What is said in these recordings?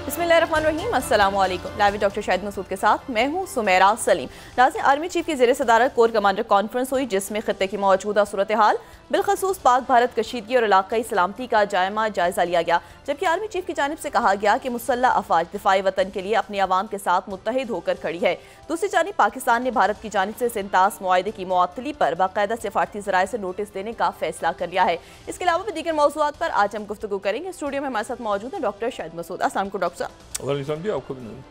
बिस्मिल्लाहिर्रहमानिर्रहीम, अस्सलाम वालेकुम। लाइव डॉक्टर शाहिद मसूद के साथ मैं हूँ सुमेरा सलीम। नाज़रीन, आर्मी चीफ की ज़ेर सदारत कोर कमांडर कॉन्फ्रेंस हुई, जिसमें खित्ते की मौजूदा सूरत हाल बिलखसूस पाक भारत कशीदगी और इलाकाई सलामती का जायज़ा लिया गया। जबकि आर्मी चीफ की जानिब से कहा गया कि मुसल्लह अफवाज दिफाई वतन के लिए अपने अवाम के साथ मुत्तहिद होकर खड़ी है। दूसरी जानिब पाकिस्तान ने भारत की जानिब से सिंतास मुआहदे की मुअत्तली पर बाकायदा सिफारती ज़राए से नोटिस देने का फैसला कर लिया है। इसके अलावा भी दीगर मौज़ूआत पर आज हम गुफ्तगू करेंगे। स्टूडियो में हमारे साथ मौजूद है डॉक्टर शाहिद मसूद। अस्सलाम वालेकुम डॉक्टर साहब।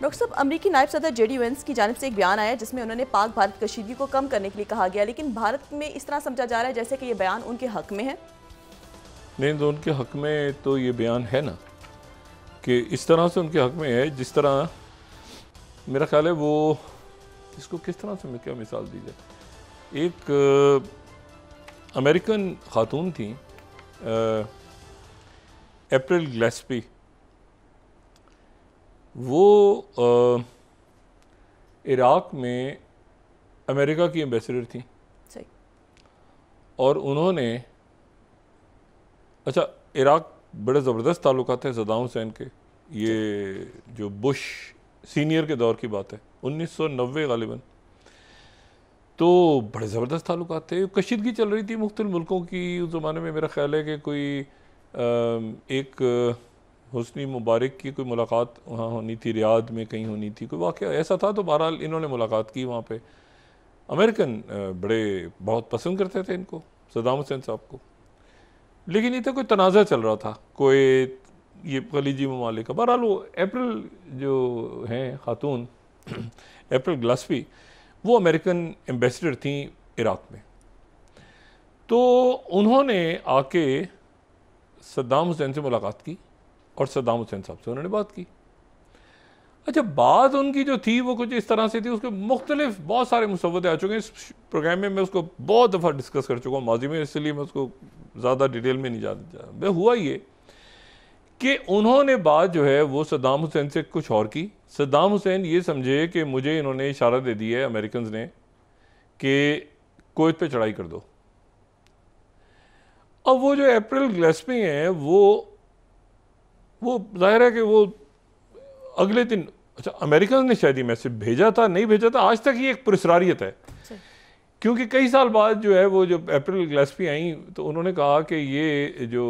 डॉक्टर साहब, अमरीकी नायब सदर जेडी वेंस की जानिब से एक बयान आया जिसमें उन्होंने पाक भारत कशीदगी को कम करने के लिए कहा गया, लेकिन भारत में इस तरह समझा जा रहा है जैसे कि ये बयान उनके हक में है। नहीं, तो उनके हक में तो ये बयान है ना, कि इस तरह से उनके हक में है जिस तरह मेरा ख्याल है वो इसको किस तरह से मैं क्या मिसाल दी जाए। एक अमेरिकन खातून थी अप्रैल गिलेस्पी, वो इराक़ में अमेरिका की एम्बेसडर थी। सही। और उन्होंने इराक़ बड़े ज़बरदस्त ताल्लुकात हैं सद्दाम हुसैन के, ये जो बुश सीनियर के दौर की बात है 1990 गालिबन, तो बड़े ज़बरदस्त ताल्लुकात थे। कशीदगी चल रही थी मुख्तलिफ मुल्कों की उस ज़माने में। मेरा ख्याल है कि कोई एक हुस्नी मुबारक की कोई मुलाकात वहाँ होनी थी, रियाद में कहीं होनी थी, कोई वाक़या ऐसा था। तो बहरहाल इन्होंने मुलाकात की वहाँ पे। अमेरिकन बड़े बहुत पसंद करते थे इनको, सद्दाम हुसैन साहब को, लेकिन ये तो कोई तनाज़ा चल रहा था, कोई ये खलीजी ममालिक का। बहरहाल वो अप्रैल जो हैं खातून अप्रैल गिलेस्पी, वो अमेरिकन एम्बेसडर थी इराक़ में। तो उन्होंने आके सद्दाम हुसैन से मुलाकात की और सद्दाम हुसैन साहब से उन्होंने बात की। अच्छा, बात उनकी जो थी वो कुछ इस तरह से थी, उसके मुख्तलिफ बहुत सारे मुसव्वदे आ चुके हैं इस प्रोग्राम में, मैं उसको बहुत दफ़ा डिस्कस कर चुका हूँ माजी में, इसलिए मैं उसको ज़्यादा डिटेल में नहीं जा। हुआ ये कि उन्होंने बात जो है वो सद्दाम हुसैन से कुछ और की। सद्दाम हुसैन ये समझे कि मुझे इन्होंने इशारा दे दिया है अमेरिकन ने कि कोयत पे चढ़ाई कर दो। अब वो जो अप्रैल गिलेस्पी हैं वो जाहिर है कि वो अगले दिन, अच्छा अमेरिकन ने शायद ये मैसेज भेजा था, नहीं भेजा था, आज तक ये एक पुरस्रारियत है। क्योंकि कई साल बाद जो है वो जो अप्रैल गिलेस्पी आई तो उन्होंने कहा कि ये जो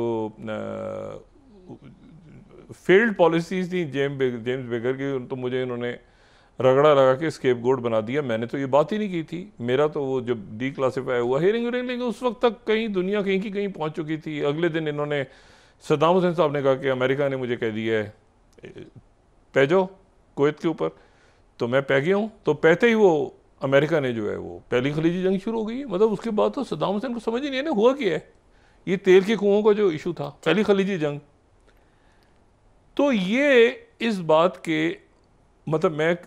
फेल्ड पॉलिसीज़ थी जेम्स बेगर की, तो मुझे इन्होंने रगड़ा लगा के स्केपगोट बना दिया। मैंने तो ये बात ही नहीं की थी, मेरा तो वो जब डी क्लासीफाई हुआ हियरिंग, लेकिन उस वक्त तक कहीं दुनिया कहीं की कहीं पहुँच चुकी थी। अगले दिन इन्होंने सद्दाम हुसैन साहब ने कहा कि अमेरिका ने मुझे कह दिया है पै जाओ कुवैत के ऊपर, तो मैं पै गया हूँ। तो पैते ही वो अमेरिका ने जो है वो पहली खलीजी जंग शुरू हो गई। मतलब उसके बाद तो सद्दाम हुसैन को समझ ही नहीं है ना हुआ क्या है। ये तेल के कुओं का जो इशू था, पहली खलीजी जंग, तो ये इस बात के मतलब मैं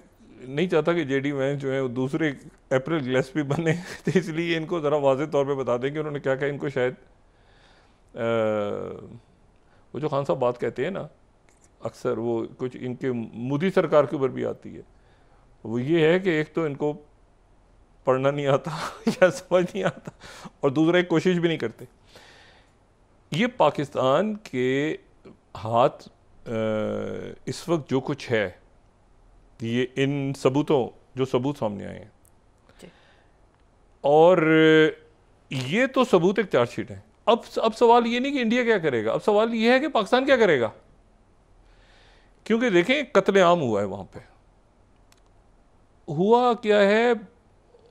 नहीं चाहता कि जेडी वेंस जो है दूसरे अप्रैल गिलेस्पी बने, तो इसलिए इनको ज़रा वाज़ेह तौर पे बता दें कि उन्होंने क्या कहा। इनको शायद वो जो खान साहब बात कहते हैं ना अक्सर, वो कुछ इनके मोदी सरकार के ऊपर भी आती है, वो ये है कि एक तो इनको पढ़ना नहीं आता या समझ नहीं आता, और दूसरा एक कोशिश भी नहीं करते। ये पाकिस्तान के हाथ इस वक्त जो कुछ है, ये इन सबूतों जो सबूत सामने आए हैं, और ये तो सबूत एक चार्जशीट है। अब सवाल ये नहीं कि इंडिया क्या करेगा, अब सवाल ये है कि पाकिस्तान क्या करेगा। क्योंकि देखें कत्लेआम हुआ है वहाँ पे, हुआ क्या है,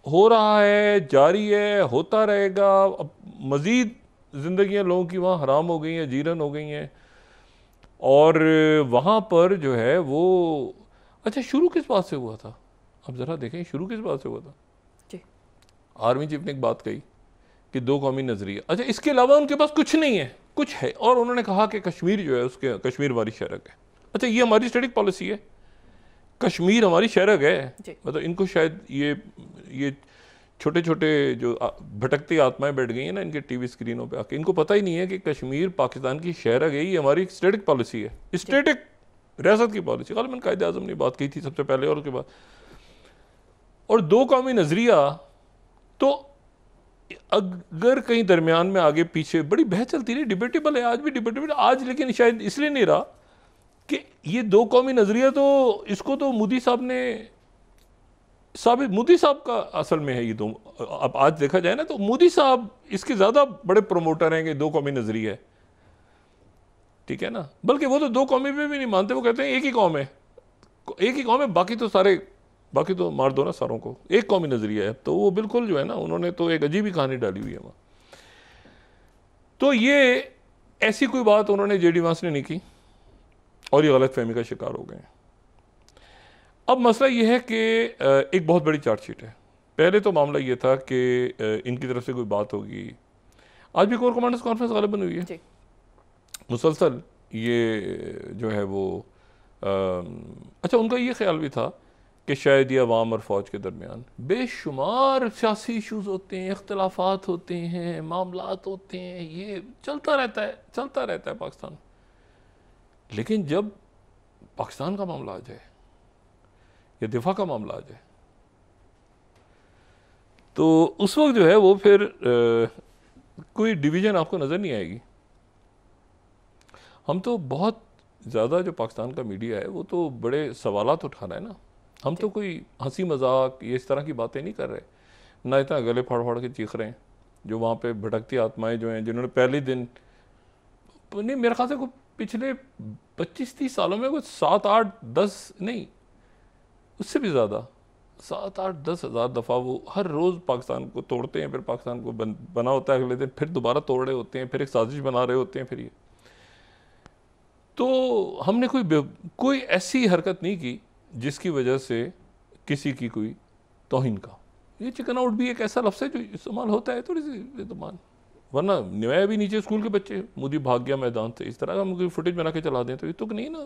हो रहा है, जारी है, होता रहेगा। अब मज़ीद ज़िंदगियाँ लोगों की वहाँ हराम हो गई हैं, जीरन हो गई हैं, और वहाँ पर जो है वो अच्छा शुरू किस बात से हुआ था, अब ज़रा देखें शुरू किस बात से हुआ था जी। आर्मी चीफ ने एक बात कही कि दो कौमी नज़रिया, अच्छा इसके अलावा उनके पास कुछ नहीं है, कुछ है, और उन्होंने कहा कि कश्मीर जो है उसके कश्मीर हमारी शरक है। अच्छा ये हमारी स्टैटिक पॉलिसी है, कश्मीर हमारी शरक है। मतलब इनको शायद ये छोटे छोटे जो भटकती आत्माएं बैठ गई हैं ना इनके टीवी स्क्रीनों पे आके, इनको पता ही नहीं है कि कश्मीर पाकिस्तान की शहरक है, ये हमारी स्टैटिक पॉलिसी है, स्टैटिक रियासत की पॉलिसी। गालिबन कायदे आज़म ने बात कही थी सबसे पहले और उसके बाद। और दो कौमी नज़रिया, तो अगर कहीं दरमियान में आगे पीछे बड़ी बहस चलती रही, डिबेटेबल है आज भी डिबेटेबल आज, लेकिन शायद इसलिए नहीं रहा कि ये दो कौमी नज़रिया तो इसको तो मोदी साहब ने साबित, मोदी साहब का असल में है ये दो। अब आज देखा जाए ना तो मोदी साहब इसके ज़्यादा बड़े प्रमोटर हैं कि दो कौमी नज़रिया है, ठीक है ना। बल्कि वो तो दो कौमी पे भी नहीं मानते, वो कहते हैं एक ही कौम है, एक ही कौम है, बाकी तो सारे, बाकी तो मार दो ना सारों को, एक कौमी नज़रिया है। तो वो बिल्कुल जो है ना, उन्होंने तो एक अजीब ही कहानी डाली हुई है वहाँ। तो ये ऐसी कोई बात उन्होंने जेडी वांस ने नहीं की और ये गलत फहमी का शिकार हो गए हैं। अब मसला ये है कि एक बहुत बड़ी चार्जशीट है। पहले तो मामला ये था कि इनकी तरफ से कोई बात होगी। आज भी कोर कमांडर्स कॉन्फ्रेंस गालिबन हुई है मुसलसल, ये जो है वो अच्छा, उनका ये ख्याल भी था कि शायद ये अवाम और फ़ौज के दरमियान बेशुमार सियासी इशूज़ होते हैं, इख्तलाफात होते हैं, मामलात होते हैं, ये चलता रहता है पाकिस्तान। लेकिन जब पाकिस्तान का मामला आ जाए या दिफा का मामला आ जाए तो उस वक्त जो है वो फिर कोई डिवीज़न आपको नज़र नहीं आएगी। हम तो बहुत ज़्यादा, जो पाकिस्तान का मीडिया है वो तो बड़े सवालात उठा रहा है ना। हम तो कोई हंसी मजाक ये इस तरह की बातें नहीं कर रहे, ना इतना गले फाड़ फाड़ के चीख रहे हैं। जो वहाँ पे भटकती आत्माएं जो हैं, जिन्होंने पहले दिन नहीं, मेरे ख्याल से कोई पिछले 25-30 सालों में कुछ 7-8-10 नहीं, उससे भी ज़्यादा 7-8-10 हज़ार दफ़ा वो हर रोज़ पाकिस्तान को तोड़ते हैं, फिर पाकिस्तान को बना होता है, अगले दिन फिर दोबारा तोड़ रहे होते हैं, फिर एक साजिश बना रहे होते हैं। फिर ये तो हमने कोई ऐसी हरकत नहीं की जिसकी वजह से किसी की कोई तौहीन का। ये चिकन आउट भी एक ऐसा लफ्ज़ है जो इस्तेमाल होता है थोड़ी सी बेतमान, वरना नया भी नीचे स्कूल के बच्चे मोदी भाग गया मैदान से, इस तरह का मुझे फुटेज बना के चला दें तो ये तो नहीं ना,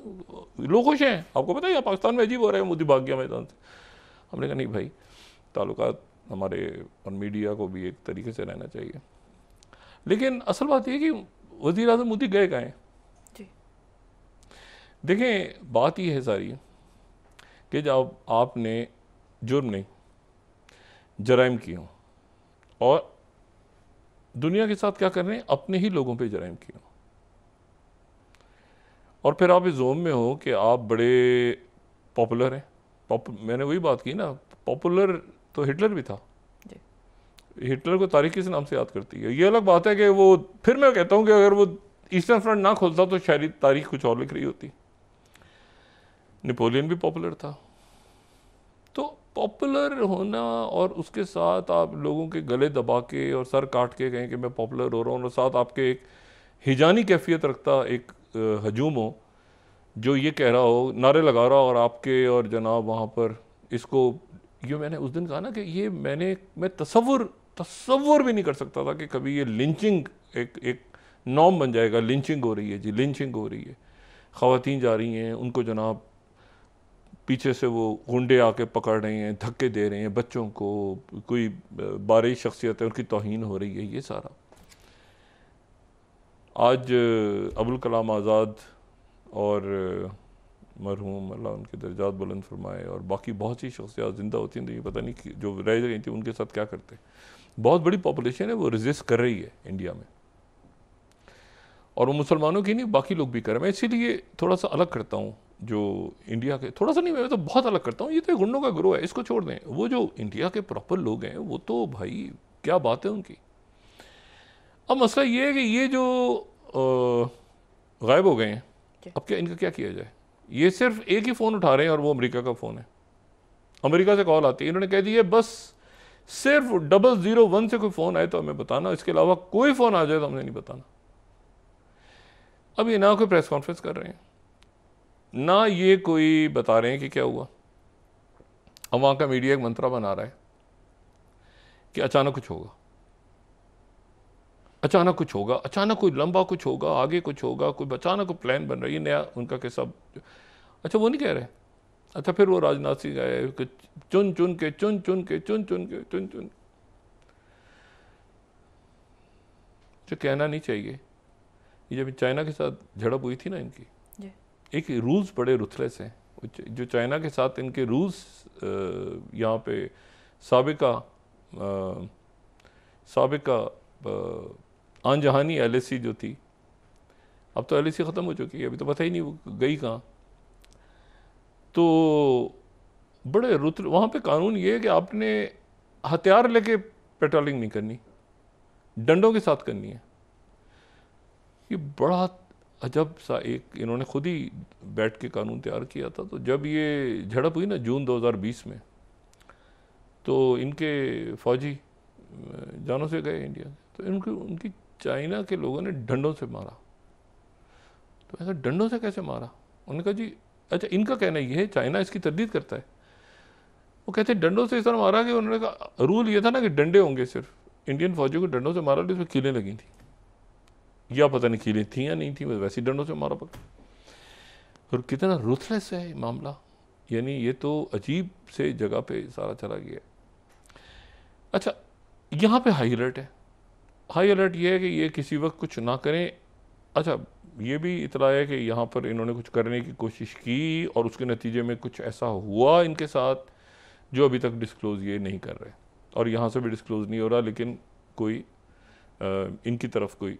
लोग खुश हैं। आपको पता है यहाँ पाकिस्तान में अजीब हो रहा है, मोदी भाग गया मैदान से। हमने कहा नहीं भाई, ताल्लुकात हमारे और मीडिया को भी एक तरीके से रहना चाहिए। लेकिन असल बात यह कि वज़ीर आज़म मोदी गए कहाँ हैं? देखें, बात यह है सारी कि जब आपने जुर्म नहीं जराइम किए हों और दुनिया के साथ क्या कर रहे हैं, अपने ही लोगों पे जराइम किए हों, और फिर आप इस जोन में हो कि आप बड़े पॉपुलर हैं। मैंने वही बात की ना, पॉपुलर तो हिटलर भी था। हिटलर को तारीख किस नाम से याद करती है? ये अलग बात है कि वो, फिर मैं कहता हूँ कि अगर वो ईस्टर्न फ्रंट ना खोलता तो शायद तारीख कुछ और लिख रही होती। नेपोलियन भी पॉपुलर था। तो पॉपुलर होना और उसके साथ आप लोगों के गले दबा के और सर काट के कहें कि मैं पॉपुलर हो रहा हूँ, और साथ आपके एक हिजानी कैफियत रखता एक हजूम हो जो ये कह रहा हो, नारे लगा रहा हो, और आपके और जनाब वहाँ पर इसको, ये मैंने उस दिन कहा ना कि ये मैं तसव्वुर भी नहीं कर सकता था कि कभी ये लिंचिंग एक नॉर्म बन जाएगा। लिंचिंग हो रही है जी, लिंचिंग हो रही है, ख़वातीन जा रही हैं, उनको जनाब पीछे से वो गुंडे आके पकड़ रहे हैं, धक्के दे रहे हैं, बच्चों को कोई बारिश शख्सियत है उनकी तौहीन हो रही है। ये सारा आज अबुल कलाम आज़ाद और मरहूम अल्लाह उनके दर्जात बुलंद फरमाए और बाकी बहुत सी शख्सियत ज़िंदा होती हैं तो ये पता नहीं जो रह गई थी उनके साथ क्या करते। बहुत बड़ी पॉपुलेशन है, वो रेजिस्ट कर रही है इंडिया में, और वो मुसलमानों की नहीं, बाकी लोग भी कर रहे हैं। मैं इसीलिए थोड़ा सा अलग करता हूँ जो इंडिया के, थोड़ा सा नहीं, मैं तो बहुत अलग करता हूँ। ये तो गुंडों का गिरोह है, इसको छोड़ दें। वो जो इंडिया के प्रॉपर लोग हैं वो तो भाई क्या बात है उनकी। अब मसला ये है कि ये जो गायब हो गए हैं, अब क्या इनका क्या किया जाए? ये सिर्फ एक ही फ़ोन उठा रहे हैं और वो अमेरिका का फ़ोन है। अमेरिका से कॉल आती है, इन्होंने कह दिया बस सिर्फ 001 से कोई फ़ोन आए तो हमें बताना, इसके अलावा कोई फ़ोन आ जाए तो हमें नहीं बताना। अब ये ना कोई प्रेस कॉन्फ्रेंस कर रहे हैं, ना ये कोई बता रहे हैं कि क्या हुआ। अब वहाँ का मीडिया एक मंत्रा बना रहा है कि अचानक कुछ होगा, अचानक कुछ होगा, अचानक कोई लंबा कुछ होगा, आगे कुछ होगा, कोई अचानक कोई प्लान बन रहा है। ये नया उनका कैसा, अच्छा वो नहीं कह रहे। अच्छा फिर वो राजनाथ सिंह आए, चुन चुन के जो कहना नहीं चाहिए। ये जब चाइना के साथ झड़प हुई थी ना इनकी, एक रूल्स बड़े रुथलेस हैं जो चाइना के साथ इनके रूल्स, यहाँ पे साबिका आन जहानी LAC जो थी, अब तो LAC ख़त्म हो चुकी है, अभी तो पता ही नहीं वो गई कहाँ। तो बड़े रुत वहाँ पे कानून ये है कि आपने हथियार लेके पेट्रोलिंग नहीं करनी, डंडों के साथ करनी है। ये बड़ा अजब सा एक इन्होंने खुद ही बैठ के कानून तैयार किया था। तो जब ये झड़प हुई ना जून 2020 में, तो इनके फौजी जानों से गए इंडिया, तो उनकी चाइना के लोगों ने डंडों से मारा। तो ऐसा डंडों से कैसे मारा? उन्होंने कहा जी अच्छा, इनका कहना ये है, चाइना इसकी तरदीद करता है, वो कहते हैं डंडों से इस तरह मारा कि उन्होंने कहा रूल ये था ना कि डंडे होंगे, सिर्फ इंडियन फौजियों को डंडों से मारा, उसमें कीलें लगी थी, या पता नहीं कीलें थी या नहीं थी, वैसे ही डंडों से मारा पड़ा। और कितना रुथलेस है मामला, यानी ये तो अजीब से जगह पे सारा चला गया। अच्छा, यहाँ पे हाई अलर्ट है। हाई अलर्ट ये है कि ये किसी वक्त कुछ ना करें। अच्छा, ये भी इतला है कि यहाँ पर इन्होंने कुछ करने की कोशिश की और उसके नतीजे में कुछ ऐसा हुआ इनके साथ जो अभी तक डिस्क्लोज़ ये नहीं कर रहे, और यहाँ से भी डिस्क्लोज़ नहीं हो रहा, लेकिन कोई इनकी तरफ कोई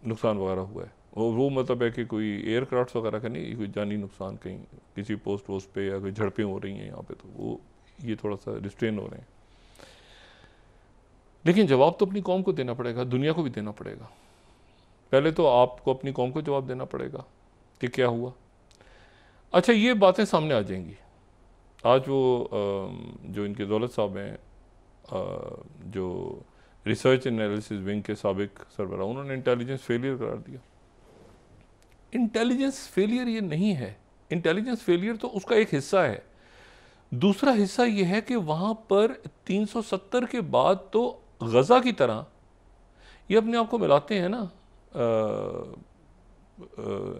नुकसान वगैरह हुआ है। वो मतलब है कि कोई एयरक्राफ्ट वगैरह का नहीं, कोई जानी नुकसान कहीं किसी पोस्ट वोस्ट पे या कोई झड़पें हो रही हैं यहाँ पे, तो वो ये थोड़ा सा रिस्ट्रेन हो रहे हैं। लेकिन जवाब तो अपनी कौम को देना पड़ेगा, दुनिया को भी देना पड़ेगा। पहले तो आपको अपनी कौम को जवाब देना पड़ेगा कि क्या हुआ। अच्छा, ये बातें सामने आ जाएंगी। आज वो जो इनके दौलत साहब हैं, जो रिसर्च एनालिसिस विंग के साबिक सरबराह, उन्होंने इंटेलिजेंस फेलियर करार दिया। इंटेलिजेंस फेलियर ये नहीं है, इंटेलिजेंस फेलियर तो उसका एक हिस्सा है। दूसरा हिस्सा ये है कि वहाँ पर 370 के बाद तो गज़ा की तरह ये अपने आप को मिलाते हैं ना,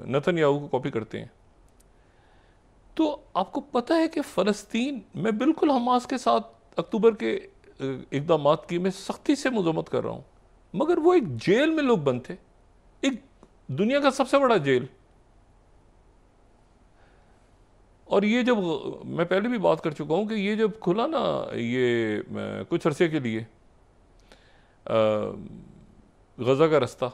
नेतन्याहू को कॉपी करते हैं। तो आपको पता है कि फ़लस्तीन, मैं बिल्कुल हमास के साथ अक्टूबर के इक़दामात की मैं सख्ती से मज़म्मत कर रहा हूँ, मगर वो एक जेल में लोग बंद थे, एक दुनिया का सबसे बड़ा जेल। और ये जब, मैं पहले भी बात कर चुका हूँ कि ये जब खुला ना ये कुछ अरसे के लिए गज़ा का रास्ता,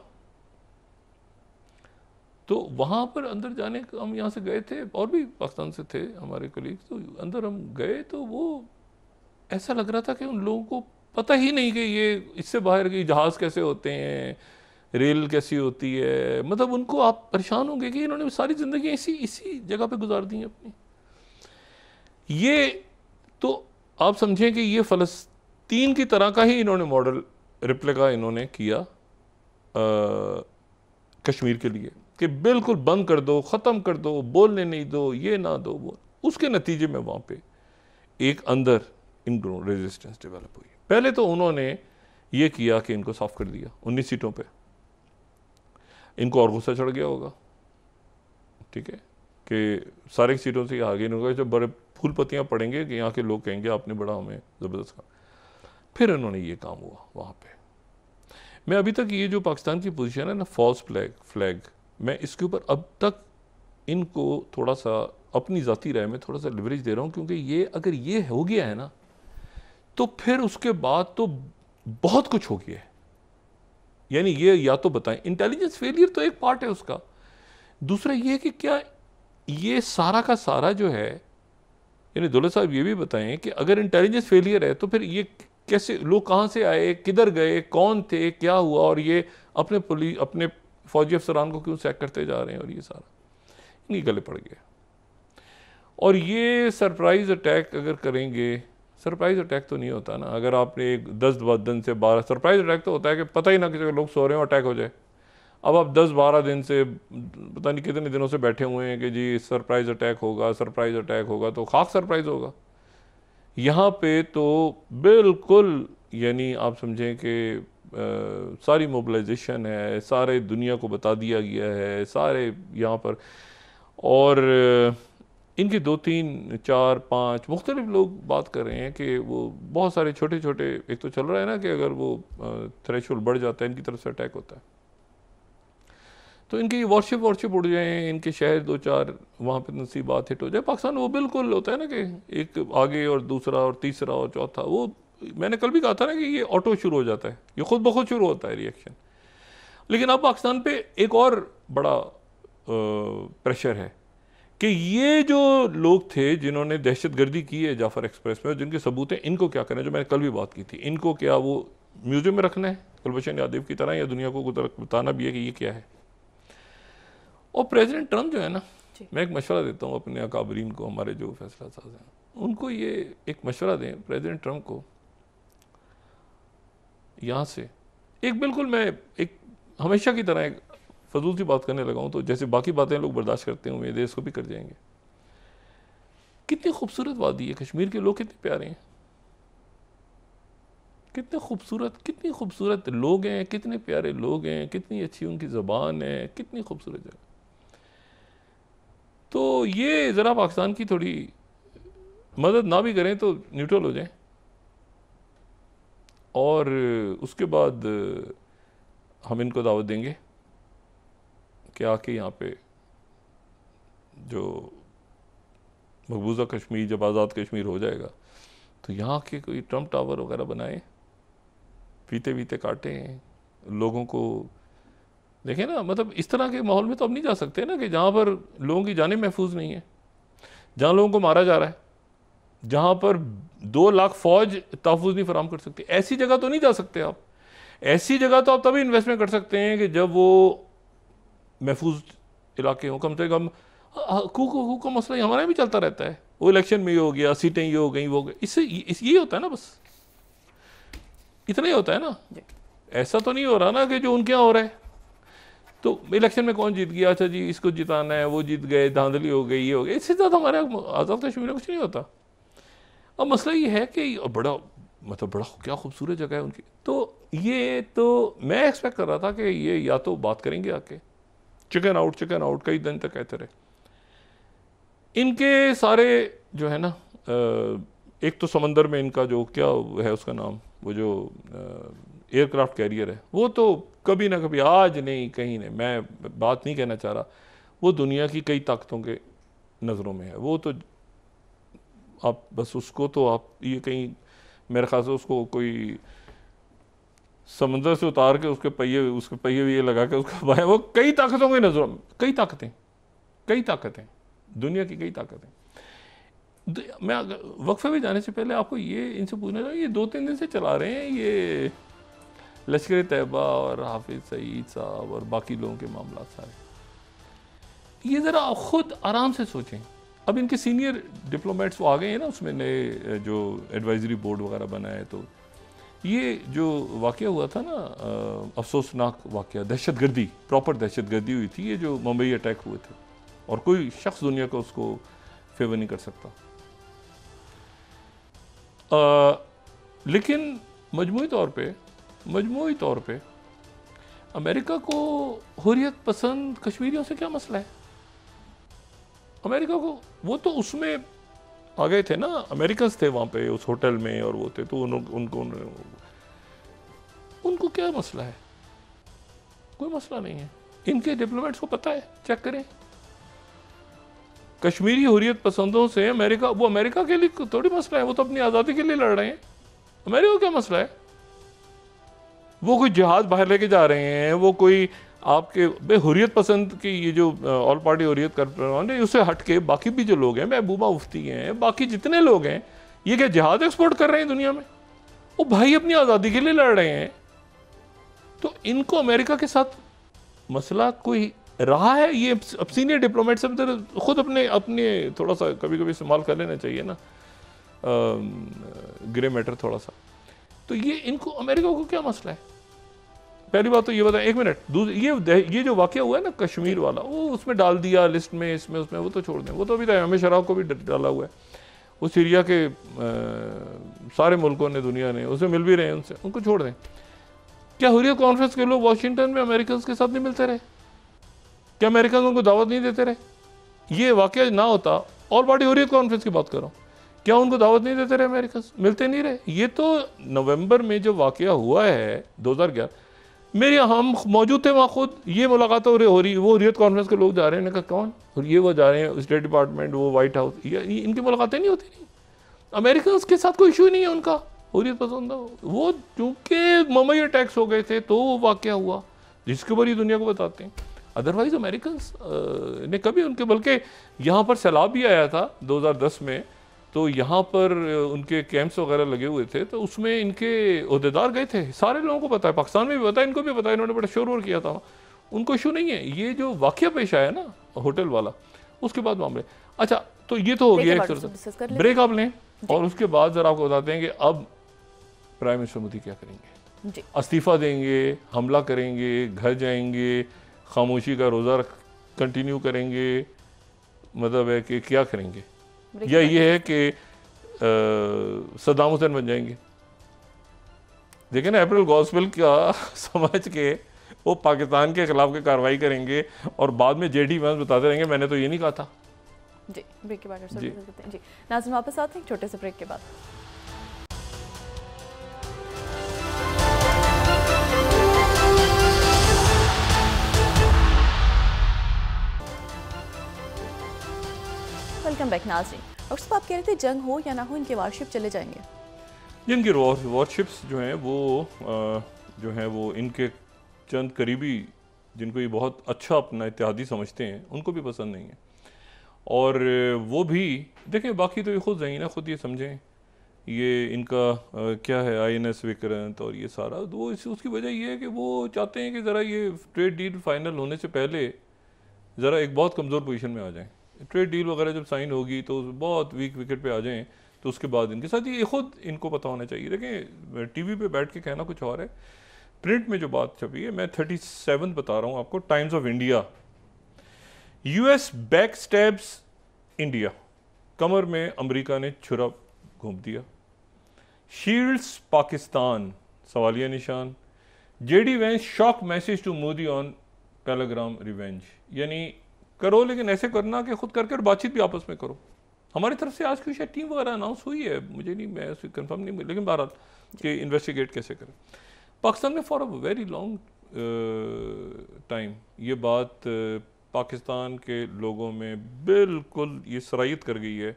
तो वहाँ पर अंदर जाने, हम यहाँ से गए थे और भी पाकिस्तान से थे हमारे कलीग, तो अंदर हम गए तो वो ऐसा लग रहा था कि उन लोगों को पता ही नहीं कि ये इससे बाहर के जहाज़ कैसे होते हैं, रेल कैसी होती है। मतलब उनको आप परेशान होंगे कि इन्होंने सारी ज़िंदगी इसी जगह पे गुजार दी है अपनी। ये तो आप समझें कि ये फ़लस्तीन की तरह का ही इन्होंने मॉडल रिप्लिका इन्होंने किया कश्मीर के लिए, कि बिल्कुल बंद कर दो, ख़त्म कर दो, बोलने नहीं दो, ये ना दो वो। उसके नतीजे में वहाँ पे एक अंदर इनको रेजिस्टेंस डेवलप हुई। पहले तो उन्होंने ये किया कि इनको साफ कर दिया 19 सीटों पे, इनको और गुस्सा चढ़ गया होगा, ठीक है, कि सारे सीटों से आगे इन्होंने जब बड़े फूल पत्तियाँ पड़ेंगे कि यहाँ के लोग कहेंगे आपने बड़ा हमें ज़बरदस्त कहा। फिर इन्होंने ये काम हुआ वहाँ पे। मैं अभी तक ये जो पाकिस्तान की पोजीशन है ना, फॉल्स फ्लैग, मैं इसके ऊपर अब तक इनको थोड़ा सा अपनी ज़ाती राय में थोड़ा सा लिवरेज दे रहा हूँ, क्योंकि ये अगर ये हो गया है ना, तो फिर उसके बाद तो बहुत कुछ हो गया है। यानी ये या तो बताएं, इंटेलिजेंस फेलियर तो एक पार्ट है उसका, दूसरा ये है कि क्या ये सारा का सारा जो है, यानी दौलत साहब ये भी बताएं कि अगर इंटेलिजेंस फेलियर है तो फिर ये कैसे, लोग कहाँ से आए, किधर गए, कौन थे, क्या हुआ, और ये अपने फौजी अफसरान को क्यों सैक करते जा रहे हैं, और ये सारा इनकी गले पड़ गया। और ये सरप्राइज़ अटैक अगर करेंगे, सरप्राइज़ अटैक तो नहीं होता ना, अगर आपने एक 10 दिन से 12, सरप्राइज़ अटैक तो होता है कि पता ही ना किसी लोग सो रहे हैं और अटैक हो जाए। अब आप 10-12 दिन से पता नहीं कितने दिनों से बैठे हुए हैं कि जी सरप्राइज़ अटैक होगा, सरप्राइज़ अटैक होगा, तो खाक सरप्राइज़ होगा। यहाँ पे तो बिल्कुल, यानी आप समझें कि सारी मोबिलाइजेशन है, सारे दुनिया को बता दिया गया है, सारे यहाँ पर, और इनके 2-3-4-5 मुख्तलिफ लोग बात कर रहे हैं कि वो बहुत सारे छोटे छोटे, एक तो चल रहा है ना कि अगर वो थ्रेशोल्ड बढ़ जाता है इनकी तरफ से अटैक होता है, तो इनकी वॉरशिप उड़ जाए, इनके शहर 2-4 वहाँ पे नसीबात हिट हो जाए। पाकिस्तान वो बिल्कुल होता है ना कि एक आगे और दूसरा और तीसरा और चौथा, वो मैंने कल भी कहा था ना कि ये ऑटो शुरू हो जाता है, ये खुद ब खुद शुरू होता है रिएक्शन। लेकिन अब पाकिस्तान पे एक और बड़ा प्रेशर है कि ये जो लोग थे जिन्होंने दहशतगर्दी की है जाफर एक्सप्रेस में, जिनके सबूत हैं, इनको क्या करना है, जो मैंने कल भी बात की थी, इनको क्या वो म्यूजियम में रखना है कुलभूषण यादव की तरह, या दुनिया को बताना भी है कि ये क्या है। और प्रेसिडेंट ट्रंप जो है ना, मैं एक मशवरा देता हूँ अपने अकाबरीन को, हमारे जो फैसला साज हैं, उनको ये एक मशवरा दें प्रेसिडेंट ट्रंप को, यहाँ से एक बिल्कुल मैं एक हमेशा की तरह एक फजूल सी बात करने लगा हूँ, तो जैसे बाकी बातें लोग बर्दाश्त करते हैं, उम्मीद है इसको भी कर जाएंगे। कितनी खूबसूरत वादी है कश्मीर के लोग, कितने प्यारे हैं, कितने खूबसूरत लोग हैं, कितने प्यारे लोग हैं, कितनी अच्छी उनकी ज़बान है, कितनी खूबसूरत जगह। तो ये ज़रा पाकिस्तान की थोड़ी मदद ना भी करें तो न्यूट्रल हो जाएं, और उसके बाद हम इनको दावत देंगे कि आके यहाँ पे जो मकबूजा कश्मीर, जब आज़ाद कश्मीर हो जाएगा, तो यहाँ के कोई ट्रम्प टावर वगैरह बनाएं, पीते पीते काटें, लोगों को देखें ना। मतलब इस तरह के माहौल में तो अब नहीं जा सकते ना, कि जहाँ पर लोगों की जानें महफूज नहीं है, जहाँ लोगों को मारा जा रहा है, जहाँ पर 2 लाख फौज तहफ़्फ़ुज़ नहीं फराम कर सकती, ऐसी जगह तो नहीं जा सकते आप। ऐसी जगह तो आप तभी इन्वेस्टमेंट कर सकते हैं कि जब वो महफूज इलाके हों। कम से कम हकूक़ का मसला हमारे भी चलता रहता है, वो इलेक्शन में ये हो गया, सीटें ये हो गई, वो हो गई, इससे ये होता है ना, बस इतना ही होता है ना। ऐसा तो नहीं हो रहा ना कि जो उनके यहाँ हो रहा है, तो इलेक्शन में कौन जीत गया, अच्छा जी इसको जिताना है, वो जीत गए, धांधली हो गई, ये हो गई, इससे ज़्यादा हमारे आज़ाद कश्मीर में कुछ नहीं होता। अब मसला ये है कि बड़ा क्या खूबसूरत जगह है उनकी। तो ये तो मैं एक्सपेक्ट कर रहा था कि ये या तो बात करेंगे आके, चिकन आउट कई दिन तक कहते रहे। इनके सारे जो है ना, एक तो समंदर में इनका जो क्या है उसका नाम, वो जो एयरक्राफ्ट कैरियर है, वो तो कभी ना कभी, आज नहीं कहीं नहीं, मैं बात नहीं कहना चाह रहा, वो दुनिया की कई ताकतों के नज़रों में है। वो तो आप बस उसको तो आप ये कहीं, मेरे ख्याल से उसको कोई समंदर से उतार के उसके पहिए भी ये लगा के उसको बाएं, वो कई ताकतों के नज़रों में, कई ताकतें दुनिया की कई ताकतें। मैं वक्फे में जाने से पहले आपको ये इनसे पूछना चाहिए, ये 2-3 दिन से चला रहे हैं ये लश्कर तैयबा और हाफिज सईद साहब और बाकी लोगों के मामला सारे, ये ज़रा खुद आराम से सोचें। अब इनके सीनियर डिप्लोमेट्स वो आ गए हैं ना, उसमें नए जो एडवाइजरी बोर्ड वगैरह बना है, तो ये जो वाक़या हुआ था ना, अफसोसनाक वाक़या, दहशतगर्दी, प्रॉपर दहशतगर्दी हुई थी, ये जो मुंबई अटैक हुए थे, और कोई शख्स दुनिया को उसको फेवर नहीं कर सकता। लेकिन मजमूई तौर पे अमेरिका को हुर्रियत पसंद कश्मीरियों से क्या मसला है? अमेरिका को, वो तो उसमें आ गए थे ना, अमेरिकन थे वहाँ पे उस होटल में, और वो थे, तो उनको क्या मसला है? कोई मसला नहीं है। इनके डिप्लोमेट्स को पता है, चेक करें। कश्मीरी हुर्रियत पसंदों से अमेरिका, वो अमेरिका के लिए थोड़ी मसला है, वो तो अपनी आज़ादी के लिए लड़ रहे हैं। अमेरिका को क्या मसला है? वो कोई जिहाद बाहर लेके जा रहे हैं, वो कोई आपके हुर्रियत पसंद की ये जो ऑल पार्टी हुर्रियत कर रहे हैं, उससे हट के बाकी भी जो लोग हैं, महबूबा मुफ्ती हैं, बाकी जितने लोग हैं, ये क्या जिहाद एक्सपोर्ट कर रहे हैं दुनिया में? वो भाई अपनी आज़ादी के लिए लड़ रहे हैं। तो इनको अमेरिका के साथ मसला कोई रहा है? ये अब सीनियर डिप्लोमेट सब खुद अपने थोड़ा सा कभी कभी इस्तेमाल कर लेना चाहिए ना, ग्रे मैटर थोड़ा सा। तो ये इनको, अमेरिका को क्या मसला है? पहली बात तो ये बताएं, 1 मिनट, ये जो वाक़या हुआ है ना कश्मीर वाला, वो उसमें डाल दिया लिस्ट में, इसमें उसमें, वो तो छोड़ दें, वो तो अभी तक हमें शराब को भी डाला हुआ है। वो सीरिया के सारे मुल्कों ने, दुनिया ने उसे मिल भी रहे हैं, उनसे, उनको छोड़ दें। क्या हुर्रियत कॉन्फ्रेंस के लोग वाशिंगटन में अमेरिकन के साथ नहीं मिलते रहे? क्या अमेरिकन उनको दावत नहीं देते रहे? ये वाक़या ना होता, ऑल पार्टी हुर्रियत कॉन्फ्रेंस की बात कर रहा हूँ, क्या उनको दावत नहीं देते रहे अमेरिकन? मिलते नहीं रहे। ये तो नवंबर में जो वाक़या हुआ है 2011, मेरे हम मौजूद थे वहाँ खुद, ये मुलाकात हो रही, वो हुर्रियत कॉन्फ्रेंस के लोग जा रहे हैं, कहा कौन? और ये वो जा रहे हैं स्टेट डिपार्टमेंट, वो वाइट हाउस, ये इनकी मुलाकातें नहीं होती। नहीं, अमेरिकन के साथ कोई इशू नहीं है उनका हुर्रियत पसंद। वो चूँकि मुंबई अटैक्स हो गए थे, तो वो वाक़या हुआ जिसके ऊपर ये दुनिया को बताते हैं। अदरवाइज अमेरिकन ने कभी उनके, बल्कि यहाँ पर सैलाब भी आया था 2010 में, तो यहाँ पर उनके कैंप्स वगैरह लगे हुए थे, तो उसमें इनके ओहदेदार गए थे, सारे लोगों को पता है, पाकिस्तान में भी पता है, इनको भी पता है, इन्होंने बड़ा शोर वोर किया था, उनको इशू नहीं है। ये जो वाकया पेश आया ना होटल वाला, उसके बाद मामले, अच्छा तो ये तो हो गया एक तरह से, ब्रेक आप लें और उसके बाद जरा आपको बताते हैं कि अब प्राइम मिनिस्टर मोदी क्या करेंगे। इस्तीफा देंगे, हमला करेंगे, घर जाएंगे, खामोशी का रोज़ा कंटिन्यू करेंगे, मतलब है कि क्या करेंगे, या ये है कि सद्दाम हुसैन बन जाएंगे। देखिए ना, अप्रैल गॉस्पेल का समझ के वो पाकिस्तान के खिलाफ की कार्रवाई करेंगे और बाद में जेडी वंस बताते रहेंगे मैंने तो ये नहीं कहा था। जी, ब्रेक के बाद जी नाज़रीन वापस आते हैं एक छोटे से ब्रेक के बाद। वेलकम बैक नाज़रीन। डॉक्टर साहब आप कह रहे थे जंग हो या ना हो इनके वारशिप चले जाएंगे। जिनकी वॉरशिप्स जो हैं वो जो हैं वो इनके चंद करीबी, जिनको ये बहुत अच्छा अपना इत्तेहादी समझते हैं, उनको भी पसंद नहीं है। और वो भी देखें, बाकी तो ये खुद जाएंगे ना, खुद ये समझें ये इनका क्या है INS विक्रांत और ये सारा, वो उसकी वजह ये है कि वो चाहते हैं कि ज़रा ये ट्रेड डील फाइनल होने से पहले ज़रा एक बहुत कमज़ोर पोजीशन में आ जाएं। ट्रेड डील वगैरह जब साइन होगी तो बहुत वीक विकेट पे आ जाएं, तो उसके बाद इनके साथ ये खुद इनको पता होना चाहिए। देखें टीवी पे बैठ के कहना कुछ और है, प्रिंट में जो बात छपी है, मैं 37 बता रहा हूँ आपको, times of India, US back stabs India, कमर में अमेरिका ने छुरा घूम दिया, शील्ड्स पाकिस्तान सवालिया निशान, JD Vance shock message to Modi on Pahalgam revenge, यानी करो लेकिन ऐसे करना कि खुद करके और बातचीत भी आपस में करो। हमारी तरफ से आज की शायद टीम वगैरह अनाउंस हुई है, मुझे नहीं, मैं कंफर्म नहीं, लेकिन बहरहाल कि इन्वेस्टिगेट कैसे करें। पाकिस्तान में for a very long time ये बात पाकिस्तान के लोगों में बिल्कुल ये सरायत कर गई है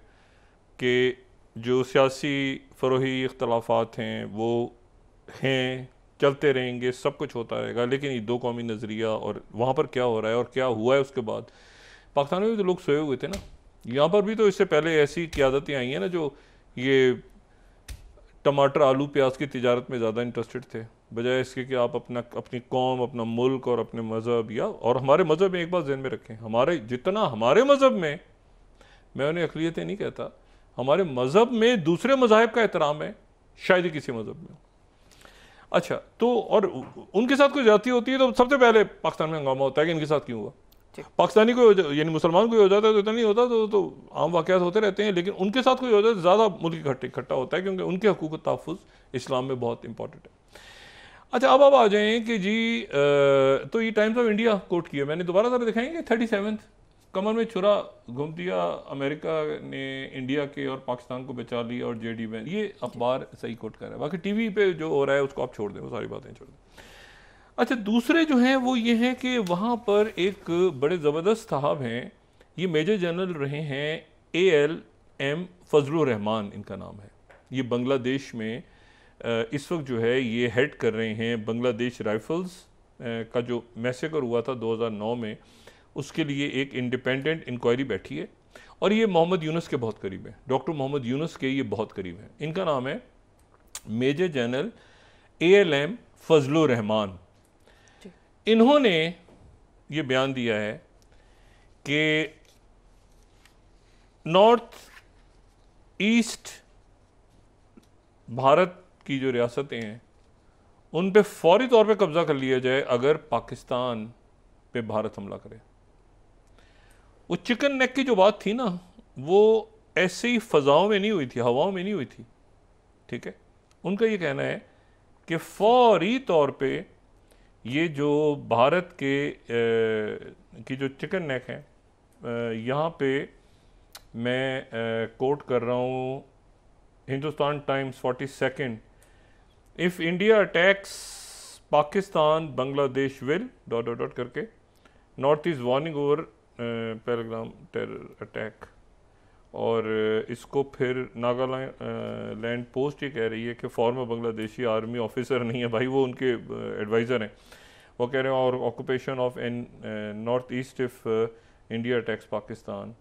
कि जो सियासी फ़रोही इख्तलाफात हैं वो हैं, चलते रहेंगे, सब कुछ होता रहेगा, लेकिन ये दो कौमी नज़रिया और वहाँ पर क्या हो रहा है और क्या हुआ है उसके बाद। पाकिस्तान में भी तो लोग सोए हुए थे ना, यहाँ पर भी तो इससे पहले ऐसी क़यादतें आई हैं ना जो ये टमाटर आलू प्याज की तिजारत में ज़्यादा इंटरेस्टेड थे, बजाय इसके कि आप अपनी कौम, अपना मुल्क और अपने मज़हब, या और हमारे मज़हब में एक बात ज़हन में रखें, हमारे जितना हमारे मज़हब में, मैं उन्हें अक़लियतें नहीं कहता, हमारे मज़हब में दूसरे मज़ाहिब का एहतराम है, शायद ही किसी मज़हब में। अच्छा, तो और उनके साथ कोई ज़्यादती होती है तो सबसे पहले पाकिस्तान में हंगामा होता है कि इनके साथ क्यों हुआ। पाकिस्तानी को यानी मुसलमान कोई हो जाता है तो इतना नहीं होता, तो आम वाक़यात होते रहते हैं, लेकिन उनके साथ कोई हो जाता है ज़्यादा मुल्क इकट्ठा होता है, क्योंकि उनके हकूक़ तहफ़्फ़ुज़ इस्लाम में बहुत इंपॉर्टेंट है। अच्छा, अब आप आ जाएँ कि जी तो ये टाइम्स ऑफ इंडिया कोट किया मैंने, दोबारा ज़रा दिखाएंगे। 37 कमर में छुरा घूम दिया, अमेरिका ने इंडिया के और पाकिस्तान को बचा लिया, और JD वैंस, ये अखबार सही कोट कर रहा है, बाकी टीवी पे जो हो रहा है उसको आप छोड़ दें, वो सारी बातें छोड़ दें। अच्छा, दूसरे जो हैं वो ये हैं कि वहाँ पर एक बड़े ज़बरदस्त साहब हैं, ये मेजर जनरल रहे हैं ALM फजलुर रहमान इनका नाम है, ये बांग्लादेश में इस वक्त जो है ये हेड कर रहे हैं बांग्लादेश राइफल्स का जो मैसेकर हुआ था 2009 में, उसके लिए एक इंडिपेंडेंट इंक्वायरी बैठी है, और ये मोहम्मद यूनुस के बहुत करीब है, डॉक्टर मोहम्मद यूनुस के ये बहुत करीब है। इनका नाम है major general ALM Fazlur Rahman. इन्होंने ये बयान दिया है कि नॉर्थ ईस्ट भारत की जो रियासतें हैं उन पे फौरी तौर पे कब्जा कर लिया जाए अगर पाकिस्तान पे भारत हमला करे। वो चिकन नेक की जो बात थी ना, वो ऐसे ही फजाओं में नहीं हुई थी, हवाओं में नहीं हुई थी, ठीक है। उनका ये कहना है कि फौरी तौर पे ये जो भारत के की जो चिकन नेक है, यहाँ पे मैं कोट कर रहा हूँ Hindustan times 42, if India attacks Pakistan Bangladesh will ... करके north east warning over Pahalgam terror attack. और इसको फिर नागालैंड पोस्ट ये कह रही है कि फॉर्मर बांग्लादेशी आर्मी ऑफिसर नहीं है भाई, वो उनके एडवाइज़र हैं, वो कह रहे हैं और occupation of in north east if India attacks Pakistan.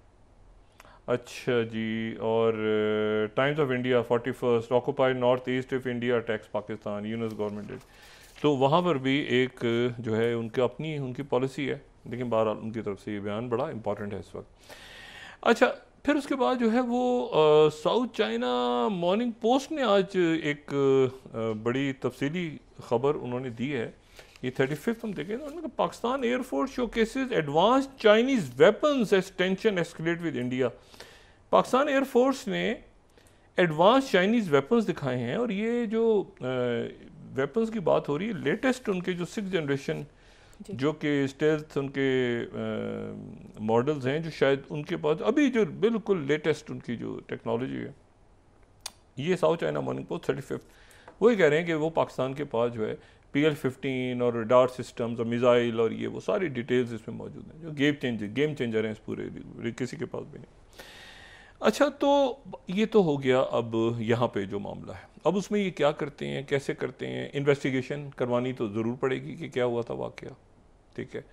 अच्छा जी, और times of India 41 occupy north east if India attacks Pakistan, Yunus government. तो वहाँ पर भी एक जो है उनकी पॉलिसी है, लेकिन बहरहाल उनकी तरफ से ये बयान बड़ा इंपॉर्टेंट है इस वक्त। अच्छा, फिर उसके बाद जो है वो साउथ चाइना मॉर्निंग पोस्ट ने आज एक बड़ी तफसीली ख़बर उन्होंने दी है। ये 35 हम देखें, उन्होंने कहा Pakistan air force showcases advance Chinese weapons as tension escalate with India. Pakistan air force ने एडवांस चाइनीज़ वेपन्स दिखाए हैं, और ये जो वेपन्स की बात हो रही है, लेटेस्ट उनके जो 6th जनरेशन जो कि स्टेल्थ उनके मॉडल्स हैं, जो शायद उनके पास अभी जो बिल्कुल लेटेस्ट उनकी जो टेक्नोलॉजी है, ये साउथ चाइना मॉर्निंग पोस्ट 35 वही कह रहे हैं कि वो पाकिस्तान के पास जो है PL-15 और रडार सिस्टम्स और मिसाइल और ये वो सारी डिटेल्स इसमें मौजूद हैं, जो गेम चेंजर हैं इस पूरे, किसी के पास भी नहीं। अच्छा, तो ये तो हो गया अब यहाँ पे जो मामला है। अब उसमें ये क्या करते हैं, कैसे करते हैं, इन्वेस्टिगेशन करवानी तो ज़रूर पड़ेगी कि क्या हुआ था वाक़या, ठीक है।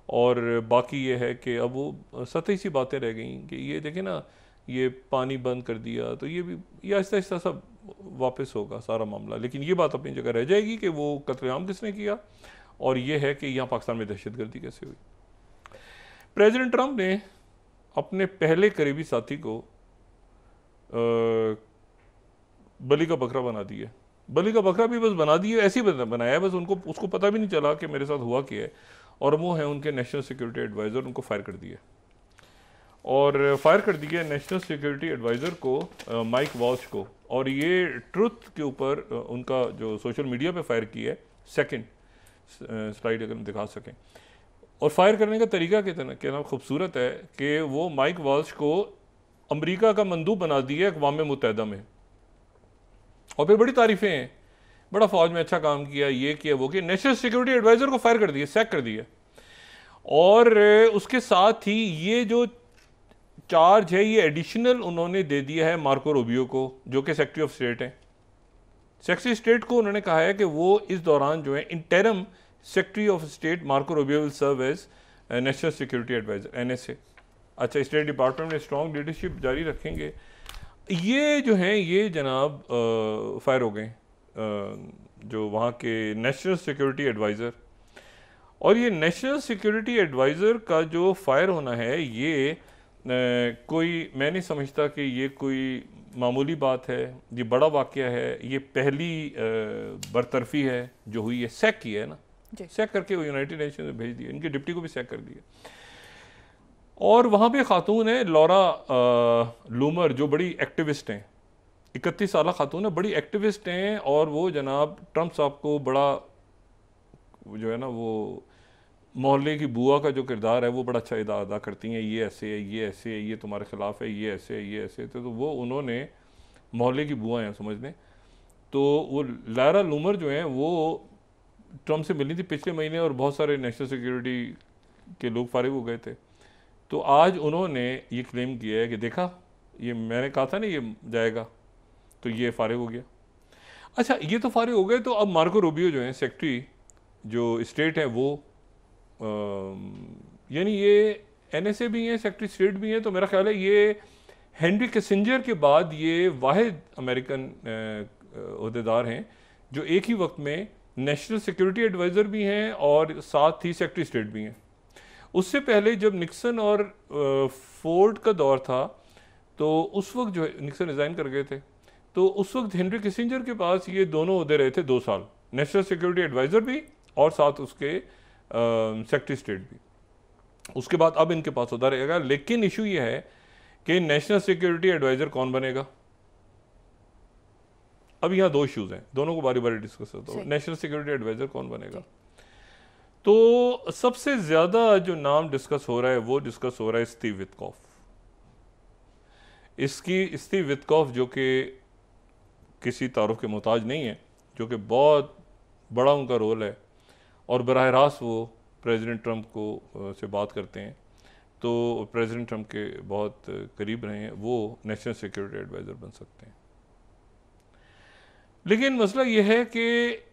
और बाकी ये है कि अब वो सतही सी बातें रह गई कि ये देखें ना, ये पानी बंद कर दिया, तो ये भी ये आहिस्ता आहिस्ता सब वापस होगा सारा मामला। लेकिन ये बात अपनी जगह रह जाएगी कि वो कत्लेआम किसने किया, और ये है कि यहाँ पाकिस्तान में दहशतगर्दी कैसे हुई। प्रेसिडेंट ट्रंप ने अपने पहले करीबी साथी को बलि का बकरा बना दिया। बलि का बकरा भी बस बना दिया, ऐसे ही बनाया है, बस उसको पता भी नहीं चला कि मेरे साथ हुआ क्या है। और वो है उनके नेशनल सिक्योरिटी एडवाइज़र, उनको फायर कर दिया। और फायर कर दिया नेशनल सिक्योरिटी एडवाइज़र को, माइक वॉल्श को। और ये ट्रुथ के ऊपर उनका जो सोशल मीडिया पे फायर किया है। सेकंड स्लाइड अगर हम दिखा सकें। और फायर करने का तरीका कितना खूबसूरत है कि वो माइक वॉल्श को अमेरिका का मंदूब बना दिया अक़वाम मुत्तहिदा में, और फिर बड़ी तारीफ़ें हैं, बड़ा फ़ौज में अच्छा काम किया, ये किया वो किया। नेशनल सिक्योरिटी एडवाइज़र को फायर कर दिया, सैक कर दिया। और उसके साथ ही ये जो चार्ज है ये एडिशनल उन्होंने दे दिया है मार्को रूबियो को, जो कि सेक्रेटरी ऑफ स्टेट हैं। सेक्रेटरी स्टेट को उन्होंने कहा है कि वो इस दौरान जो है interim secretary of state Marco Rubio will serve as national security adviser, NSA। अच्छा, स्टेट डिपार्टमेंट में स्ट्रॉन्ग लीडरशिप जारी रखेंगे। ये जो हैं ये जनाब फायर हो गए जो वहाँ के नेशनल सिक्योरिटी एडवाइज़र। और ये नेशनल सिक्योरिटी एडवाइज़र का जो फायर होना है, ये कोई, मैं नहीं समझता कि ये कोई मामूली बात है, ये बड़ा वाक़या है। ये पहली बरतरफी है जो हुई है, सैक किया है ना, सैक करके वो यूनाइटेड नेशन में भेज दिया, इनके डिप्टी को भी सैक कर दिया। और वहाँ पे खातून है लॉरा लूमर, जो बड़ी एक्टिविस्ट हैं, 31 साल खातून है, बड़ी एक्टिविस्ट हैं। और वो जनाब ट्रंप साहब को बड़ा जो है ना, वो मोहल्ले की बुआ का जो किरदार है वो बड़ा अच्छा अदा करती हैं। ये ऐसे है, ये ऐसे है, ये तुम्हारे ख़िलाफ़ है, ये ऐसे है, ये ऐसे है। तो वो उन्होंने मोहल्ले की बुआ हैं समझ लें। तो वो लारा लूमर जो हैं वो ट्रंप से मिली थी पिछले महीने, और बहुत सारे नेशनल सिक्योरिटी के लोग फारिग हो गए थे। तो आज उन्होंने ये क्लेम किया है कि देखा, ये मैंने कहा था ना ये जाएगा, तो ये फारिग हो गया। अच्छा, ये तो फारिग हो गए, तो अब मार्को रूबियो जो हैं सेक्रेटरी जो स्टेट है, वो यानी ये NSA भी हैं, सेक्रेटरी स्टेट भी हैं। तो मेरा ख्याल है ये हेनरी किसिंजर के बाद ये वाहिद अमेरिकन अहदेदार हैं जो एक ही वक्त में नेशनल सिक्योरिटी एडवाइज़र भी हैं और साथ ही सेक्रेटरी स्टेट भी हैं। उससे पहले जब निक्सन और फोर्ड का दौर था, तो उस वक्त जो है निक्सन रिज़ाइन कर गए थे, तो उस वक्त हेनरी किसिंजर के पास ये दोनों ओहदे रहे थे 2 साल, नेशनल सिक्योरिटी एडवाइज़र भी और साथ उसके सेक्रेटरी स्टेट भी। उसके बाद अब इनके पास होता रहेगा। लेकिन इशू ये है कि नेशनल सिक्योरिटी एडवाइज़र कौन बनेगा। अब यहाँ 2 इश्यूज हैं, दोनों को बारी बारी डिस्कस करता हूँ। नेशनल सिक्योरिटी एडवाइज़र कौन बनेगा, तो सबसे ज़्यादा जो नाम डिस्कस हो रहा है वो डिस्कस हो रहा है स्टीव विटकॉफ। स्टीव विटकॉफ जो कि किसी तारुफ के मोहताज नहीं है, जो कि बहुत बड़ा उनका रोल है, और बराह रास्त वो प्रेसिडेंट ट्रंप को से बात करते हैं, तो प्रेसिडेंट ट्रंप के बहुत करीब रहे हैं, वो नेशनल सिक्योरिटी एडवाइज़र बन सकते हैं। लेकिन मसला ये है कि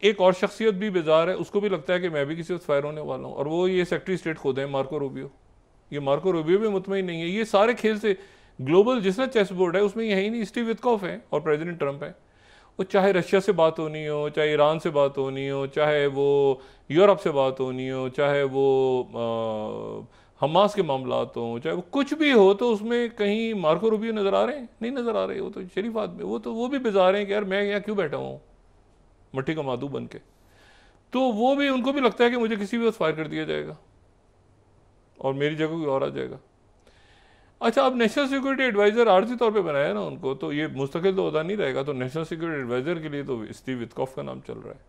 एक और शख्सियत भी बेजार है, उसको भी लगता है कि मैं भी किसी वक्त फायर होने वाला हूँ, और वो ये सेक्रेटरी स्टेट खुद है मार्को रूबियो। ये मार्को रूबियो भी मुतमईन नहीं है। ये सारे खेल से ग्लोबल जिसना चेस बोर्ड है उसमें यही नहीं, स्टीव विटकॉफ है और प्रेसिडेंट ट्रंप है। वो चाहे रशिया से बात होनी हो, चाहे ईरान से बात होनी हो, चाहे वो यूरोप से बात होनी हो, चाहे वो हमास के मामलात हों, चाहे वो कुछ भी हो, तो उसमें कहीं मार्को रूबियो नज़र आ रहे हैं? नहीं नज़र आ रहे। वो तो शरीफ आदमी, वो भी बेजार हैं कि यार मैं यहाँ क्यों बैठा हूँ मट्टी का मादू बन के। तो वो भी, उनको भी लगता है कि मुझे किसी भी वक्त फायर कर दिया जाएगा और मेरी जगह कोई और आ जाएगा। अच्छा, अब नेशनल सिक्योरिटी एडवाइज़र आर्जी तौर पे बनाया ना उनको, तो ये मुस्तकिल तो होता नहीं रहेगा। तो नेशनल सिक्योरिटी एडवाइज़र के लिए तो स्टीव विटकॉफ का नाम चल रहा है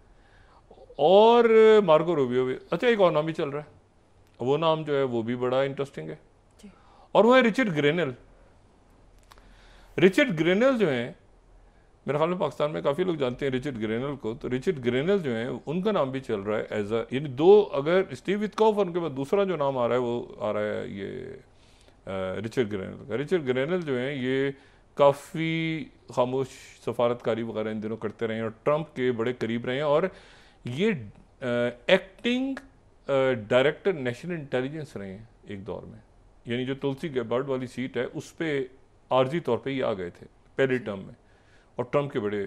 और मार्को रूबियो भी। अच्छा, एक और नाम भी चल रहा है, वो नाम जो है वो भी बड़ा इंटरेस्टिंग है, और वो है रिचर्ड ग्रेनल। रिचर्ड ग्रेनल जो है, मेरे ख्याल में पाकिस्तान में काफ़ी लोग जानते हैं रिचर्ड ग्रेनल को। तो रिचर्ड ग्रेनल जो है उनका नाम भी चल रहा है एज अ, यानी दो, अगर स्टीव विटकॉफ और उनके बाद दूसरा जो नाम आ रहा है वो आ रहा है ये रिचर्ड ग्रेनल का। रिचर्ड ग्रेनल जो है ये काफ़ी खामोश सफारतकारी वगैरह इन दिनों करते रहे हैं और ट्रंप के बड़े करीब रहे हैं, और ये एक्टिंग डायरेक्टर नेशनल इंटेलिजेंस रहे हैं एक दौर में। यानी जो तुलसी गैबार्ड वाली सीट है उस पर आर्जी तौर पे ये आ गए थे पहले टर्म में, और ट्रंप के बड़े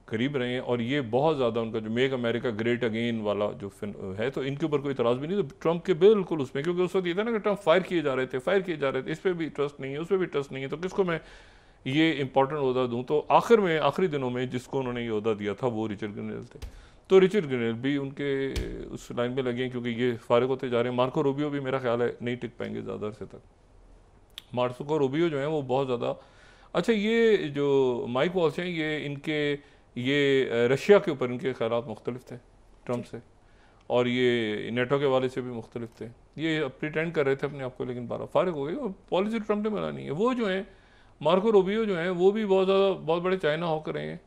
करीब रहे हैं। और ये बहुत ज़्यादा उनका जो मेक अमेरिका ग्रेट अगेन वाला जो है, तो इनके ऊपर कोई इतराज़ भी नहीं, तो ट्रंप के बिल्कुल उसमें, क्योंकि उस वक्त ये था ना कि ट्रंप फायर किए जा रहे थे, इस पर भी ट्रस्ट नहीं है, उस पर भी ट्रस्ट नहीं है, तो किसको मैं ये इंपॉर्टेंट ओहदा दूँ। तो आखिरी दिनों में जिसको उन्होंने ये ओहदा दिया था वो रिचर्ड ग्रेनल थे। तो रिचर्ड ग्रेनल भी उनके उस लाइन में लगे हैं, क्योंकि ये फारिग होते जा रहे हैं। मार्को रूबियो भी मेरा ख्याल है नहीं टिक पाएंगे ज़्यादा अरसे तक। मार्को रूबियो जो है वो बहुत ज़्यादा अच्छा, ये जो माइक वॉल्स हैं ये रशिया के ऊपर इनके ख्यालात मुख्तलिफ थे ट्रंप से, और ये नेटो के वाले से भी मुख्तलिफ थे। ये प्रिटेंड कर रहे थे अपने आप को, लेकिन बारह फारिग हो गई, और पॉलिसी ट्रंप ने बनानी है। वो जो है मार्को रूबियो जो है वो भी बहुत बड़े चाइना होकर रहे हैं,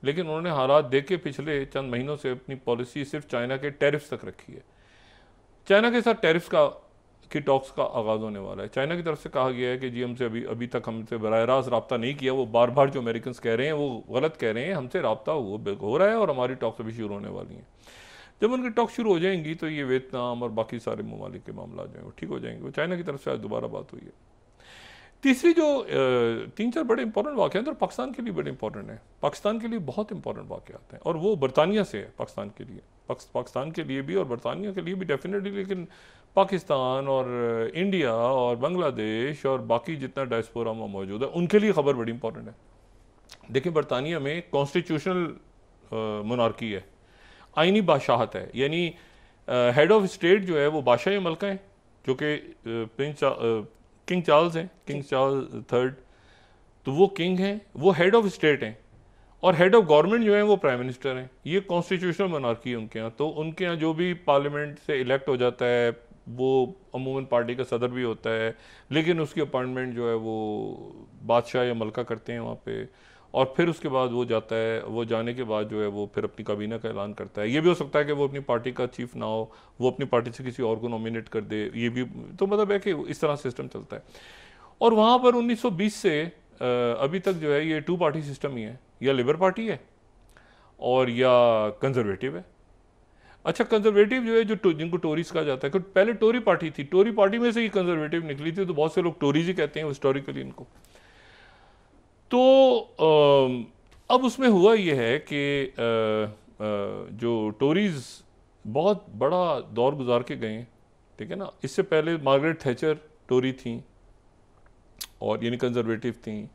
लेकिन उन्होंने हालात देख के पिछले चंद महीनों से अपनी पॉलिसी सिर्फ चाइना के टैरिफ्स तक रखी है। चाइना के साथ टैरिफ्स की टॉक्स का आगाज़ होने वाला है। चाइना की तरफ से कहा गया है कि जी हमसे अभी तक हमसे बराह रास्त रब्ता नहीं किया। वो बार बार जो अमेरिकन कह रहे हैं वो गलत कह रहे हैं, हमसे रब्ता हो रहा है और हमारी टॉक्स अभी शुरू होने वाली हैं। जब उनकी टॉक्स शुरू हो जाएंगी तो ये वियतनाम और बाकी सारे ममालिक के मामला जो है वो ठीक हो जाएंगे। वो चाइना की तरफ से आज दोबारा बात हुई है। तीसरी जो 3-4 बड़े इंपॉर्टेंट वाक़यात हैं और पाकिस्तान के लिए बड़े इंपॉर्टेंट हैं, पाकिस्तान के लिए बहुत इंपॉर्टेंट वाक़यात हैं, और वो बरतानिया से है पाकिस्तान के लिए, पाकिस्तान के लिए भी और बरतानिया के लिए भी डेफिनेटली। लेकिन पाकिस्तान और इंडिया और बांग्लादेश और बाकी जितना डायस्पोरा में मौजूद है उनके लिए ख़बर बड़ी इंपॉर्टेंट है। देखिए, बरतानिया में कॉन्स्टिट्यूशनल मोनार्की है, आइनी बादशाहत है, यानी हेड ऑफ स्टेट जो है वो बादशाह मलका है, जो कि किंग चार्ल्स हैं, किंग चार्ल्स थर्ड। तो वो किंग हैं, वो हेड ऑफ स्टेट हैं, और हेड ऑफ गवर्नमेंट जो है वो प्राइम मिनिस्टर हैं। ये कॉन्स्टिट्यूशनल मोनार्की है उनके यहाँ। तो उनके यहाँ जो भी पार्लियामेंट से इलेक्ट हो जाता है वो अमूमन पार्टी का सदर भी होता है, लेकिन उसकी अपॉइंटमेंट जो है वो बादशाह या मलका करते हैं वहाँ पे। और फिर उसके बाद वो जाता है, वो जाने के बाद जो है वो फिर अपनी काबीना का ऐलान करता है। ये भी हो सकता है कि वो अपनी पार्टी का चीफ ना हो, वो अपनी पार्टी से किसी और को नॉमिनेट कर दे, ये भी तो मतलब है कि इस तरह सिस्टम चलता है। और वहाँ पर 1920 से अभी तक जो है ये 2 पार्टी सिस्टम ही है, या लिबर पार्टी है और या कंजर्वेटिव है। अच्छा, कंजर्वेटिव जो है जो जिनको टोरीज कहा जाता है, क्योंकि पहले टोरी पार्टी थी, टोरी पार्टी में से ही कंजर्वेटिव निकली थी, तो बहुत से लोग टोरीज ही कहते हैं हिस्टोरिकली इनको। तो अब उसमें हुआ ये है कि जो टोरीज बहुत बड़ा दौर गुजार के गए, ठीक है ना। इससे पहले मार्गरेट थैचर टोरी थी और यानी कंजर्वेटिव थी,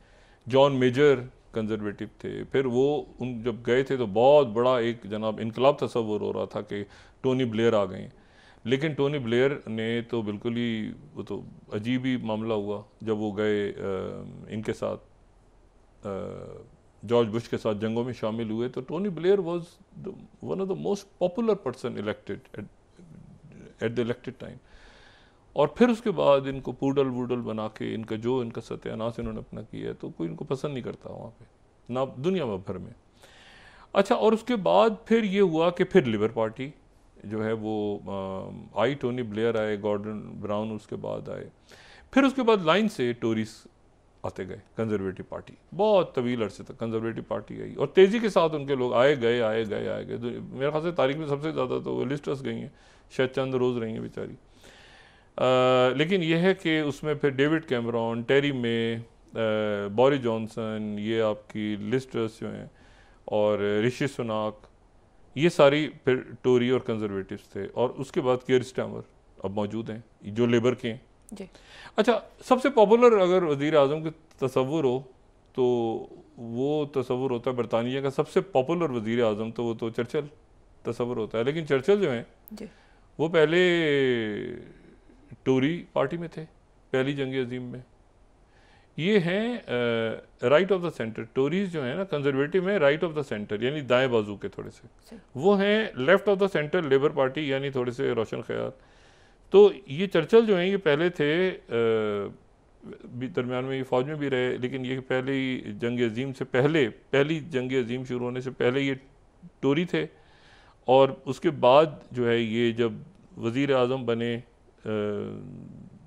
जॉन मेजर कंजर्वेटिव थे। फिर वो उन जब गए थे तो बहुत बड़ा एक जनाब इनकलाब तस्वुर हो रहा था कि टोनी ब्लेयर आ गए, लेकिन टोनी ब्लेयर ने तो बिल्कुल ही, वो तो अजीब ही मामला हुआ जब वो गए इनके साथ, जॉर्ज बुश के साथ जंगों में शामिल हुए। तो Tony Blair was one of the most popular person elected at the elected time. और फिर उसके बाद इनको पूडल वूडल बना के इनका सत्यानाश इन्होंने अपना किया है, तो कोई इनको पसंद नहीं करता वहाँ पे, ना दुनिया में भर में। अच्छा, और उसके बाद फिर ये हुआ कि फिर लिबर पार्टी जो है वो आई, टोनी ब्लेयर आए, गॉर्डन ब्राउन उसके बाद आए, फिर उसके बाद लाइन से टोरीज आते गए। कंजर्वेटिव पार्टी बहुत तवील अरसे तक कंजर्वेटिव पार्टी आई और तेज़ी के साथ उनके लोग आए गए आए गए आए गए। मेरे ख्याल से तारीख में सबसे ज़्यादा तो लिज ट्रस गई हैं, शायद चंद रोज़ रही हैं बेचारी। लेकिन यह है कि उसमें फिर डेविड कैमरॉन, टेरी मे, बोरिस जॉनसन, ये आपकी लिज ट्रस जो हैं और ऋषि सुनाक, ये सारी फिर टोरी और कंजर्वेटिव्स थे। और उसके बाद कीयर स्टार्मर अब मौजूद हैं जो लेबर के हैं जी। अच्छा, सबसे पॉपुलर अगर वज़ीर आज़म का तसव्वुर हो तो वो तसव्वुर होता है बरतानिया का सबसे पॉपुलर वज़ीर आज़म, तो वो तो चर्चिल तसव्वुर होता है। लेकिन चर्चिल जो हैं वो पहले टोरी पार्टी में थे, पहली जंग अजीम में। ये हैं right of the centre. Tories जो है ना कंजर्वेटिव में राइट ऑफ द सेंटर यानी दाएं बाजू के थोड़े से, वो हैं left of the centre labour party यानी थोड़े से रोशन ख्याल। तो ये चर्चिल जो हैं ये पहले थे दरमियान में ये फ़ौज में भी रहे, लेकिन ये पहली जंग अजीम से पहली जंग अजीम शुरू होने से पहले ये टोरी थे। और उसके बाद जो है ये जब वज़ीर आज़म बने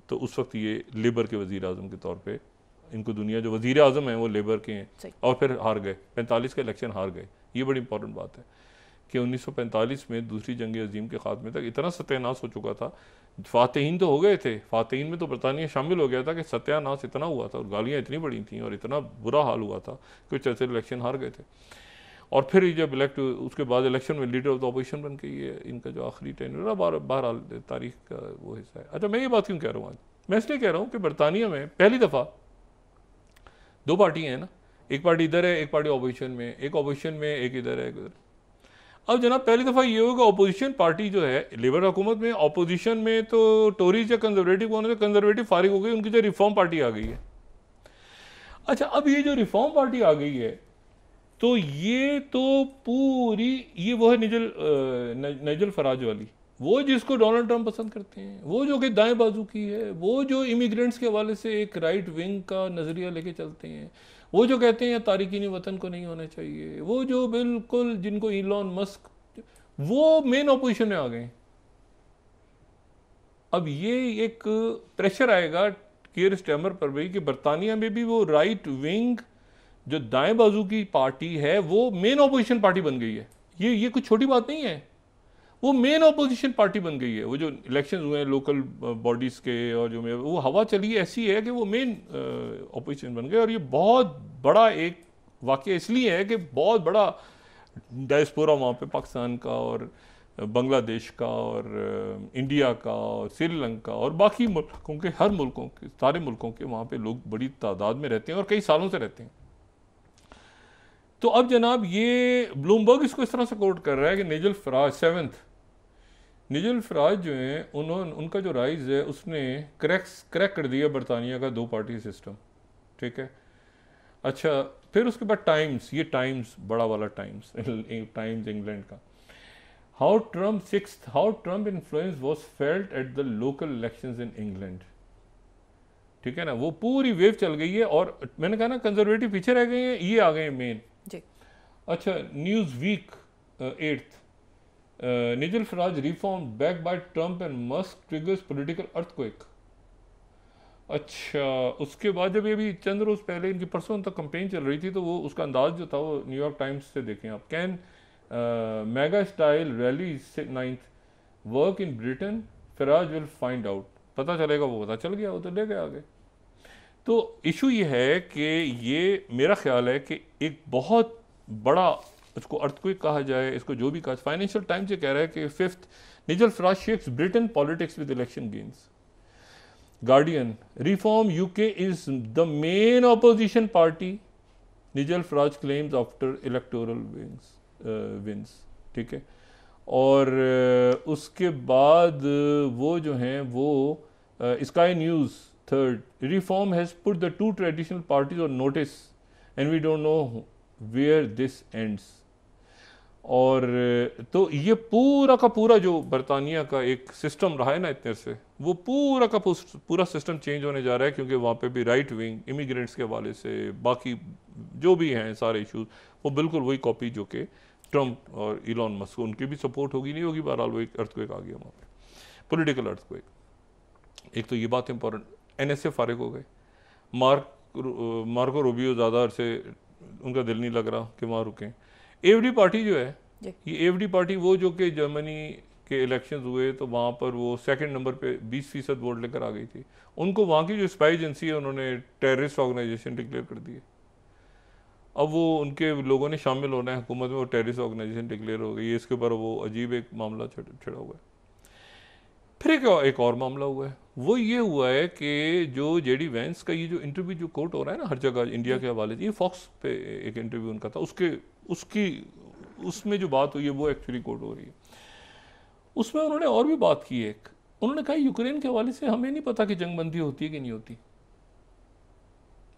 तो उस वक्त ये लेबर के वज़ीर आज़म के तौर पे इनको दुनिया जो वज़ीर आज़म हैं वो लेबर के हैं और फिर हार गए, 45 का इलेक्शन हार गए। ये बड़ी इंपॉर्टेंट बात है कि 1945 में दूसरी जंग अजीम के ख़ात्मे तक इतना सत्यानाश हो चुका था। फ़ातिहीन तो हो गए थे, फ़ातिहीन में तो बरतानिया शामिल हो गया था कि सत्यानाश इतना हुआ था और गालियाँ इतनी बड़ी थीं और इतना बुरा हाल हुआ था कि चर्चिल इलेक्शन हार गए थे। और फिर जब उसके बाद इलेक्शन में लीडर ऑफ द अपोजिशन बन के ये इनका जो आखिरी टेन्योर बहरहाल तारीख का वो हिस्सा है। अच्छा, मैं ये बात क्यों कह रहा हूँ आज? मैं इसलिए कह रहा हूँ कि बरतानिया में पहली दफ़ा दो पार्टियाँ हैं ना, एक पार्टी इधर है, एक पार्टी अपोजिशन में, एक अपोजिशन में, एक इधर है, एक उधर। अब जनाब पहली दफ़ा ये होगा अपोजिशन पार्टी जो है लेबर हुकूमत में, अपोजिशन में तो टोरीज या कंजर्वेटिव होने से कंजर्वेटिव फारिग हो गई, उनकी जो रिफॉर्म पार्टी आ गई है। अच्छा, अब ये जो रिफॉर्म पार्टी आ गई है तो ये तो पूरी ये वो है नाइजल फराज वाली, वो जिसको डोनाल्ड ट्रंप पसंद करते हैं, वो जो कि दाएं बाजू की है, वो जो इमिग्रेंट्स के हवाले से एक राइट विंग का नज़रिया लेके चलते हैं, वो जो कहते हैं तारिकीन वतन को नहीं होना चाहिए, वो जो बिल्कुल जिनको इलॉन मस्क, वो मेन अपोजिशन में आ गए। अब ये एक प्रेशर आएगा कीयर स्टार्मर पर भी कि बरतानिया में भी वो राइट विंग जो दाएं बाजू की पार्टी है वो मेन ऑपोजिशन पार्टी बन गई है। ये कुछ छोटी बात नहीं है, वो मेन ऑपोजिशन पार्टी बन गई है। वो जो इलेक्शंस हुए हैं लोकल बॉडीज़ के और जो में वो हवा चली ऐसी है कि वो मेन ऑपोजिशन बन गए। और ये बहुत बड़ा एक वाक़या इसलिए है कि बहुत बड़ा डायस्पोरा वहाँ पे पाकिस्तान का और बांग्लादेश का और इंडिया का और श्रीलंका और बाकी मुल्कों के, हर मुल्कों के, सारे मुल्कों के वहाँ पे लोग बड़ी तादाद में रहते हैं और कई सालों से रहते हैं। तो अब जनाब ये ब्लूमबर्ग इसको इस तरह से कोट कर रहा है कि निजल फराज जो हैं उनका जो राइज है उसने क्रैक कर दिया बरतानिया का दो पार्टी सिस्टम, ठीक है। अच्छा, फिर उसके बाद टाइम्स, ये टाइम्स बड़ा वाला टाइम्स इंग्लैंड का, how Trump influence was felt at the local elections in England, ठीक है ना। वो पूरी वेव चल गई है और मैंने कहा ना कंजर्वेटिव पीछे रह गए हैं, ये आ गए हैं मेन जी। अच्छा, Newsweek 8th Nigel Farage Reform back by Trump and Musk triggers political earthquake. अच्छा, उसके बाद जब ये भी चंद रोज़ पहले इनकी परसों तक कंपेन चल रही थी तो वो उसका अंदाज जो था वो न्यूयॉर्क टाइम्स से देखें आप, can mega style rally 9th work in Britain, Farage will find out. पता चलेगा, वो पता चल गया, वो तो ले गए आगे। तो इशू ये है कि ये मेरा ख्याल है कि एक बहुत बड़ा, इसको अर्थक्वेक कहा जाए, इसको जो भी कहा, फाइनेंशियल टाइम्स ये कह रहा है कि 5th Nigel Farage shakes Britain politics with election gains. Guardian, Reform UK is the main opposition party, Nigel Farage claims after electoral wins, ठीक है। और उसके बाद वो जो हैं वो Sky News 3rd, Reform has put the two traditional parties on notice and we don't know where this ends. और तो ये पूरा का पूरा जो बरतानिया का एक सिस्टम रहा है ना इतने से, वो पूरा का पूरा सिस्टम चेंज होने जा रहा है, क्योंकि वहाँ पे भी राइट विंग इमिग्रेंट्स के हवाले से बाकी जो भी हैं सारे इश्यूज वो बिल्कुल वही कॉपी जो कि ट्रंप और इलॉन मस्क, उनकी भी सपोर्ट होगी नहीं होगी, बहरहाल वो एक अर्थक्वेक आ गया वहाँ पे, पॉलिटिकल अर्थक्वेक। एक तो ये बात इंपॉर्टेंट, NSA फारिग हो गए, मार्क मार्को रूबियो ज़्यादा अरसे उनका दिल नहीं लग रहा कि वहाँ रुकें। एफडी पार्टी जो है, ये एफडी पार्टी वो जो कि जर्मनी के इलेक्शंस हुए तो वहाँ पर वो सेकंड नंबर पे 20% वोट लेकर आ गई थी। उनको वहाँ की जो स्पाई एजेंसी है उन्होंने टेररिस्ट ऑर्गेनाइजेशन डिक्लेयर कर दी है। अब वो उनके लोगों ने शामिल होना है हुकूमत में, वो टेररिस्ट ऑर्गेनाइजेशन डिक्लेयर हो गई है। इसके ऊपर वो अजीब एक मामला छिड़ा हुआ है। फिर एक और मामला हुआ है, वो ये हुआ है कि जो जेडी वैंस का ये जो इंटरव्यू जो कोट हो रहा है ना हर जगह इंडिया के हवाले से, ये फॉक्स पे एक इंटरव्यू उनका था, उसमें जो बात हुई है वो एक्चुअली कोट हो रही है। उसमें उन्होंने और भी बात की है। उन्होंने कहा यूक्रेन के हवाले से हमें नहीं पता कि जंग बंदी होती है कि नहीं होती,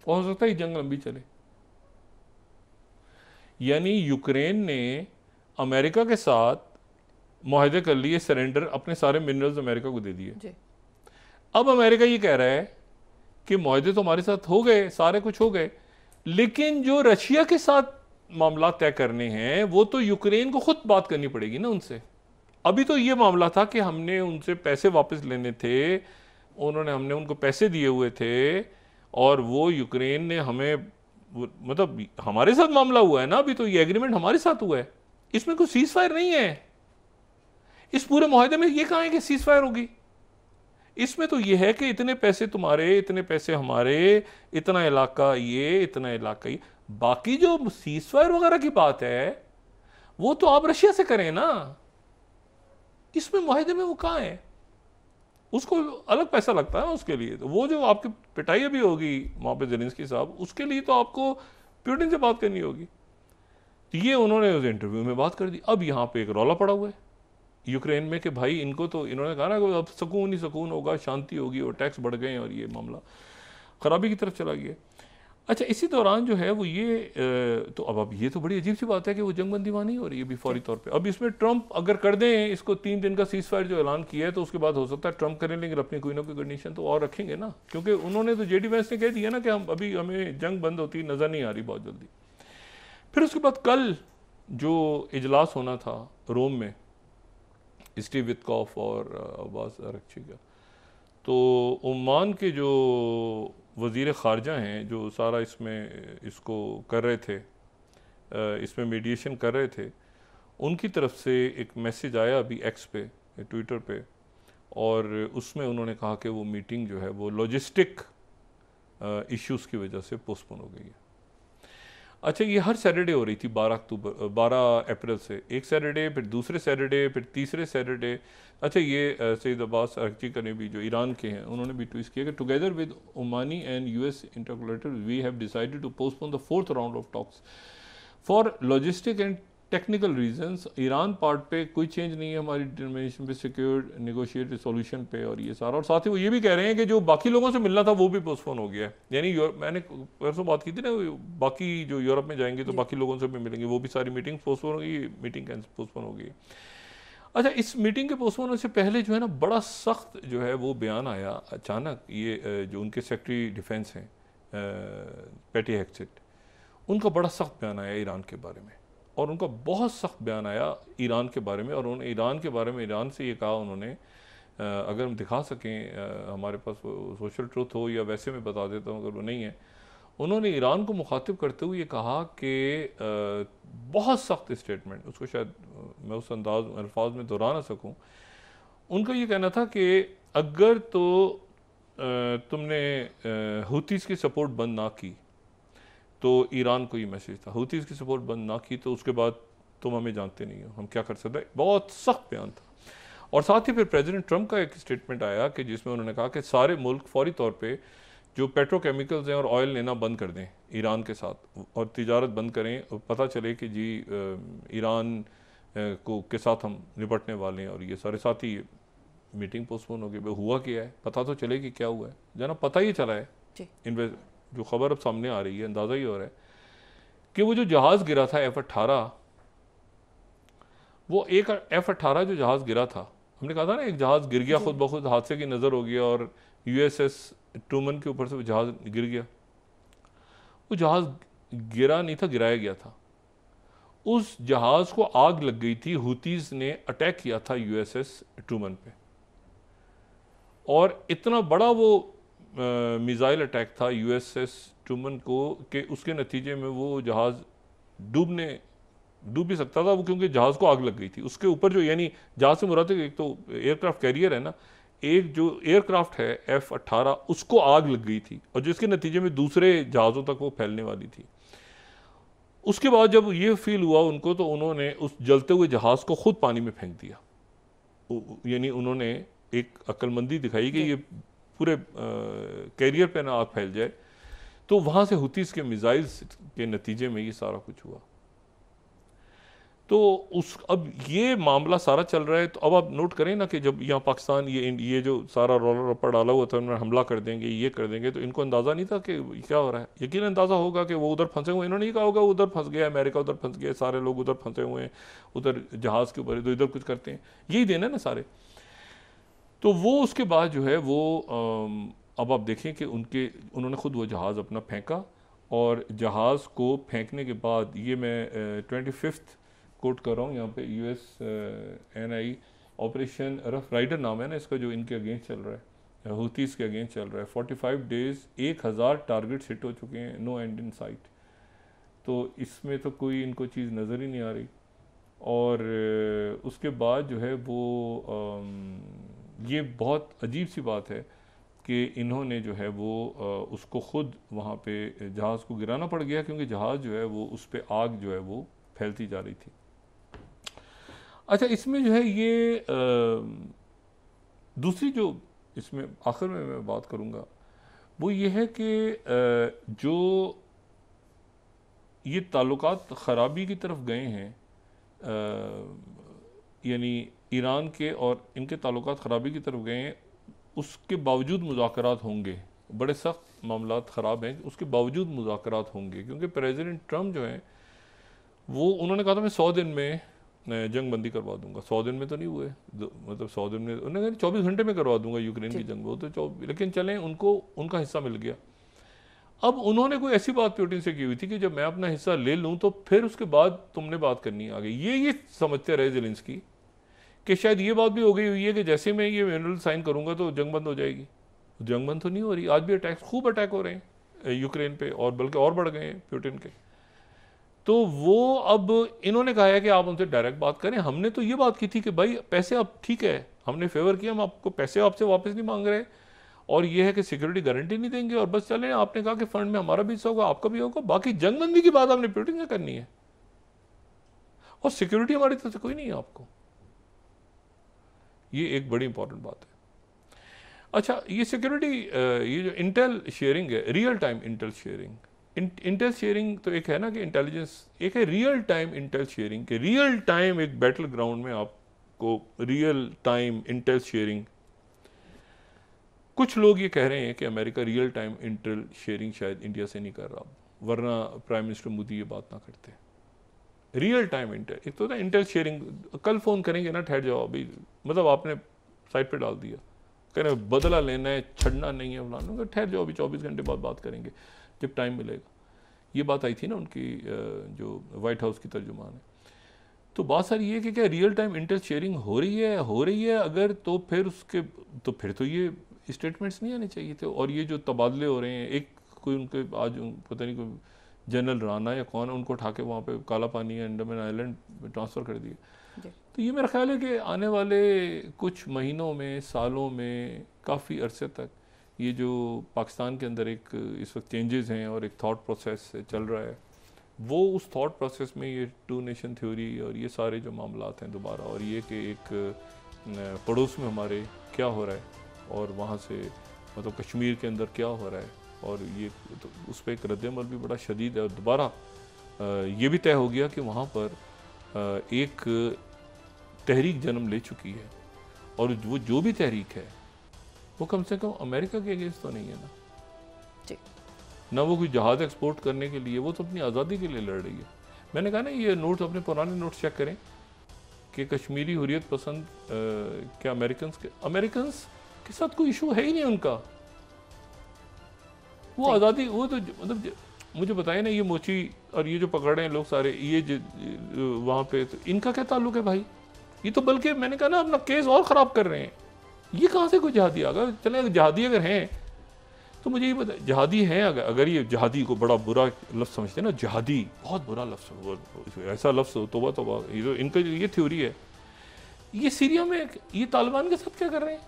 हो सकता है जंग लंबी चले। यानी यूक्रेन ने अमेरिका के साथ मुआहदे कर लिए, सरेंडर, अपने सारे मिनरल्स अमेरिका को दे दिए। अब अमेरिका ये कह रहा है कि मुआहदे तो हमारे साथ हो गए, सारे कुछ हो गए, लेकिन जो रशिया के साथ मामला तय करने हैं वो तो यूक्रेन को खुद बात करनी पड़ेगी ना उनसे। अभी तो ये मामला था कि हमने उनसे पैसे वापस लेने थे, हमने उनको पैसे दिए हुए थे और वो यूक्रेन ने हमें, मतलब हमारे साथ मामला हुआ है ना, अभी तो ये एग्रीमेंट हमारे साथ हुआ है, इसमें कोई सीज फायर नहीं है। इस पूरे मुआहदे में ये कहाँ है कि सीज फायर होगी? इसमें तो ये है कि इतने पैसे तुम्हारे, इतने पैसे हमारे, इतना इलाका ये, इतना इलाका ये। बाकी जो सीज फायर वगैरह की बात है वो तो आप रशिया से करें ना, इसमें मुआहदे में वो कहाँ है? उसको अलग पैसा लगता है उसके लिए। तो वो जो आपकी पिटाई अभी होगी वहाँ पे ज़ेलेंस्की साहब, उसके लिए तो आपको पुतिन से बात करनी होगी। तो ये उन्होंने उस इंटरव्यू में बात कर दी। अब यहाँ पे एक रौला पड़ा हुआ है यूक्रेन में कि भाई इनको तो, इन्होंने कहा ना कि अब सुकून ही सुकून होगा, शांति होगी, और टैक्स बढ़ गए और ये मामला खराबी की तरफ चला गया। अच्छा, इसी दौरान जो है वो ये तो अब ये तो बड़ी अजीब सी बात है कि वो जंगबंदी वहाँ नहीं हो रही है अभी फौरी तौर पे। अब इसमें ट्रंप अगर कर दें इसको 3 दिन का सीज फायर जो ऐलान किया है, तो उसके बाद हो सकता है ट्रंप करें, लेकिन अपनी कोई ना कोई कंडीशन तो और रखेंगे ना, क्योंकि उन्होंने तो जेडी वैंस ने कह दिया ना कि हम अभी, हमें जंग बंद होती नज़र नहीं आ रही बहुत जल्दी। फिर उसके बाद कल जो इजलास होना था रोम में स्टीव विटकॉफ और अब्बास अरगची का, तो ओमान के जो वज़ीर ख़ारजा हैं जो सारा इसमें इसको कर रहे थे, इसमें मीडिएशन कर रहे थे, उनकी तरफ से एक मैसेज आया अभी एक्स पे, ट्विटर पे, और उसमें उन्होंने कहा कि वो मीटिंग जो है वो लॉजिस्टिक इश्यूज़ की वजह से पोस्टपोन हो गई है। अच्छा, ये हर सैटरडे हो रही थी 12 अप्रैल से, एक सैटरडे, फिर दूसरे सैटरडे, फिर तीसरे सैटरडे। अच्छा, ये सईद अब्बास अरगची का ने भी, जो ईरान के हैं, उन्होंने भी ट्वीट किया कि together with Omani and US interlocutors we have decided to postpone the 4th round of talks for logistic and technical reasons. Iran part पे कोई चेंज नहीं है हमारी डिटरमिनेशन पे, सिक्योर्ड नेगोशिएटेड सॉल्यूशन पे, और ये सारा। और साथ ही वो ये भी कह रहे हैं कि जो बाकी लोगों से मिलना था वो भी पोस्टपोन हो गया है। यानी मैंने परसों बात की थी ना, बाकी जो यूरोप में जाएंगे तो बाकी लोगों से भी मिलेंगे, वो भी सारी मीटिंग पोस्टपोन होगी, मीटिंग पोस्टपोन हो गई। अच्छा, इस मीटिंग के पोस्टपोन होने से पहले जो है ना, बड़ा सख्त जो है वो बयान आया अचानक। ये जो उनके सेक्रेटरी डिफेंस हैं पेटी हेक्सेट, उनका बड़ा सख्त बयान आया ईरान के बारे में, और उनका बहुत सख्त बयान आया ईरान के बारे में। और उन्होंने ईरान के बारे में, ईरान से ये कहा उन्होंने, अगर हम दिखा सकें, हमारे पास सोशल ट्रूथ हो या वैसे मैं बता देता हूँ अगर वो नहीं है, उन्होंने ईरान को मुखातिब करते हुए ये कहा कि बहुत सख्त स्टेटमेंट, उसको शायद मैं उस अल्फाज में दोहरा ना सकूँ। उनका ये कहना था कि अगर तो तुमने हुतीज़ की सपोर्ट बंद ना की, तो ईरान को ये मैसेज था, हुतीज़ की सपोर्ट बंद ना की तो उसके बाद तुम हमें जानते नहीं हो, हम क्या कर सकते। बहुत सख्त बयान था। और साथ ही फिर प्रेसिडेंट ट्रंप का एक स्टेटमेंट आया कि जिसमें उन्होंने कहा कि सारे मुल्क फौरी तौर पे जो पेट्रोकेमिकल्स हैं और ऑयल लेना बंद कर दें ईरान के साथ, और तिजारत बंद करें, और पता चले कि जी ईरान के साथ हम निपटने वाले हैं, और ये सारे साथ ही मीटिंग पोस्टपोन हो गई। हुआ क्या है पता तो चले कि क्या हुआ है, जना पता ही चला है। इन जो खबर अब सामने आ रही है, अंदाज़ा ही हो रहा है कि वो जो जहाज़ गिरा था F-18, वो एक F-18 जो जहाज़ गिरा था, हमने कहा था ना एक जहाज़ गिर गया, खुद ब खुद हादसे की नज़र हो गया, और USS ट्रूमन के ऊपर से वो जहाज़ गिर गया। वो जहाज़ गिरा नहीं था, गिराया गया था। उस जहाज़ को आग लग गई थी, हुतीज़ ने अटैक किया था USS ट्रूमन पे, और इतना बड़ा वो मिसाइल अटैक था यूएसएस ट्रूमन को कि उसके नतीजे में वो जहाज़ डूब भी सकता था, वो क्योंकि जहाज़ को आग लग गई थी उसके ऊपर। जो यानी जहाज़ से मुराद एक तो एयरक्राफ्ट कैरियर है ना, एक जो एयरक्राफ्ट है F-18 उसको आग लग गई थी और जिसके नतीजे में दूसरे जहाज़ों तक वो फैलने वाली थी। उसके बाद जब ये फील हुआ उनको तो उन्होंने उस जलते हुए जहाज़ को खुद पानी में फेंक दिया। यानी उन्होंने एक अक्लमंदी दिखाई कि ये पूरे कैरियर पे ना आग फैल जाए। तो वहाँ से हुतीस के मिसाइल्स के नतीजे में ये सारा कुछ हुआ। तो अब ये मामला सारा चल रहा है। तो अब आप नोट करें ना कि जब यहाँ पाकिस्तान ये जो सारा रौला रप्पा डाला हुआ था, उन्होंने हमला कर देंगे, ये कर देंगे, तो इनको अंदाज़ा नहीं था कि क्या हो रहा है। यकीन अंदाज़ा होगा कि वो उधर फंसे हुए, इन्होंने ये कहा होगा उधर फंस गया, अमेरिका उधर फंस गया, सारे लोग उधर फंसे हुए हैं, उधर जहाज़ के ऊपर, तो इधर कुछ करते हैं, यही देना ना सारे। तो वो उसके बाद जो है वो अब आप देखें कि उन्होंने खुद वो जहाज़ अपना फेंका, और जहाज़ को फेंकने के बाद ये मैं 25 कोट कर रहा हूँ यहाँ पे, USNI ऑपरेशन रफ राइडर नाम है ना इसका, जो इनके अगेंस्ट चल रहा है, हुतीस के अगेंस्ट चल रहा है। 45 डेज 1000 टारगेट हिट हो चुके हैं, नो एंड इन साइट। तो इसमें तो कोई इनको चीज़ नज़र ही नहीं आ रही। और उसके बाद जो है वो ये बहुत अजीब सी बात है कि इन्होंने जो है वो उसको ख़ुद वहाँ पे जहाज़ को गिराना पड़ गया, क्योंकि जहाज़ जो है वो उस पर आग जो है वो फैलती जा रही थी। अच्छा, इसमें जो है ये दूसरी जो इसमें आखिर में मैं बात करूँगा वो ये है कि जो ये ताल्लुकात ख़राबी की तरफ गए हैं, यानी ईरान के और इनके ताल्लुकात ख़राबी की तरफ गए हैं, उसके बावजूद मुज़ाकरात होंगे, बड़े सख्त मामलात ख़राब हैं, उसके बावजूद मुज़ाकरात होंगे, क्योंकि प्रेसिडेंट ट्रम्प जो हैं वो उन्होंने कहा था मैं 100 दिन में जंग बंदी करवा दूंगा। 100 दिन में तो नहीं हुए, मतलब 100 दिन में उन्होंने कहा 24 घंटे में करवा दूंगा यूक्रेन की जंग, वो तो लेकिन चलें उनको उनका हिस्सा मिल गया। अब उन्होंने कोई ऐसी बात पुतिन से की हुई थी कि जब मैं अपना हिस्सा ले लूँ तो फिर उसके बाद तुमने बात करनी आ गई। ये समझते रहे ज़ेलेंस्की कि शायद ये बात भी हो गई हुई है कि जैसे मैं ये मैनुअल साइन करूँगा तो जंग बंद हो जाएगी। जंग बंद तो नहीं हो रही, आज भी खूब अटैक हो रहे हैं यूक्रेन पे, और बल्कि और बढ़ गए हैं पुतिन के। तो वो अब इन्होंने कहा है कि आप उनसे डायरेक्ट बात करें। हमने तो ये बात की थी कि भाई पैसे आप ठीक है, हमने फेवर किया, हम आपको पैसे आपसे वापस नहीं मांग रहे, और ये है कि सिक्योरिटी गारंटी नहीं देंगे, और बस चले। आपने कहा कि फंड में हमारा भी हिस्सा होगा, आपका भी होगा, बाकी जंगबंदी की बात आपने पुतिन से करनी है, और सिक्योरिटी हमारी तरफ से कोई नहीं है आपको। ये एक बड़ी इंपॉर्टेंट बात है। अच्छा, ये सिक्योरिटी, ये जो इंटेल शेयरिंग है, real time Intel sharing, Intel sharing तो एक है ना कि इंटेलिजेंस, एक है रियल टाइम इंटेल शेयरिंग के रियल टाइम एक बैटल ग्राउंड में आपको रियल टाइम इंटेल शेयरिंग। कुछ लोग ये कह रहे हैं कि America real time Intel sharing शायद इंडिया से नहीं कर रहा, वरना प्राइम मिनिस्टर मोदी ये बात ना करते। रियल टाइम इंटेल, एक तो ना इंटेल शेयरिंग, कल फ़ोन करेंगे ना, ठहर जाओ अभी, मतलब आपने साइट पे डाल दिया, कह रहे बदला लेना है, छड़ना नहीं है, फलाना, ठहर जाओ अभी 24 घंटे बाद बात करेंगे जब टाइम मिलेगा। ये बात आई थी ना उनकी, जो वाइट हाउस की तर्जुमान है। तो बात सारी ये कि क्या रियल टाइम इंटेल शेयरिंग हो रही है अगर, तो फिर तो ये स्टेटमेंट्स नहीं आने चाहिए थे। और ये जो तबादले हो रहे हैं, एक कोई उनके आज पता नहीं कोई जनरल राना या कौन है, उनको उठा के वहाँ पे काला पानी या अंडमान आइलैंड में ट्रांसफ़र कर दिए। तो ये मेरा ख्याल है कि आने वाले कुछ महीनों में, सालों में, काफ़ी अरसे तक ये जो पाकिस्तान के अंदर एक इस वक्त चेंजेस हैं और एक थॉट प्रोसेस चल रहा है, वो उस थॉट प्रोसेस में ये 2 नेशन थ्योरी और ये सारे जो मामलात हैं दोबारा, और ये कि एक पड़ोस में हमारे क्या हो रहा है, और वहाँ से मतलब कश्मीर के अंदर क्या हो रहा है, और ये तो उस पर एक रद्द-ए-अमल भी बड़ा शदीद है। और दोबारा ये भी तय हो गया कि वहाँ पर एक तहरीक जन्म ले चुकी है, और वो जो भी तहरीक है वो कम से कम अमेरिका के अगेंस्ट तो नहीं है ना जी। ना वो कोई जहाज़ एक्सपोर्ट करने के लिए, वो तो अपनी आज़ादी के लिए लड़ रही है। मैंने कहा ना, ये नोट्स, अपने पुराने नोट्स चेक करें कि कश्मीरी हुर्रियत पसंद क्या अमेरिकन्स के साथ कोई इशू है ही नहीं उनका। वो आज़ादी, वो तो मतलब मुझे बताए ना, ये मोची और ये जो पकड़ रहे हैं लोग सारे, ये वहाँ पे, तो इनका क्या ताल्लुक है भाई? ये तो बल्कि मैंने कहा ना, अपना केस और ख़राब कर रहे हैं। ये कहाँ से कोई जहादी आ गया? चले जहादी अगर हैं तो मुझे ये बता, जिहादी हैं अगर ये जिहादी को बड़ा बुरा लफ्ज़ समझते हैं ना, जिहादी बहुत बुरा लफ्ज़, ऐसा लफ्ज़ तौबा तौबा, ये तो इनका ये थ्योरी है। ये सीरिया में ये तालिबान के साथ क्या कर रहे हैं?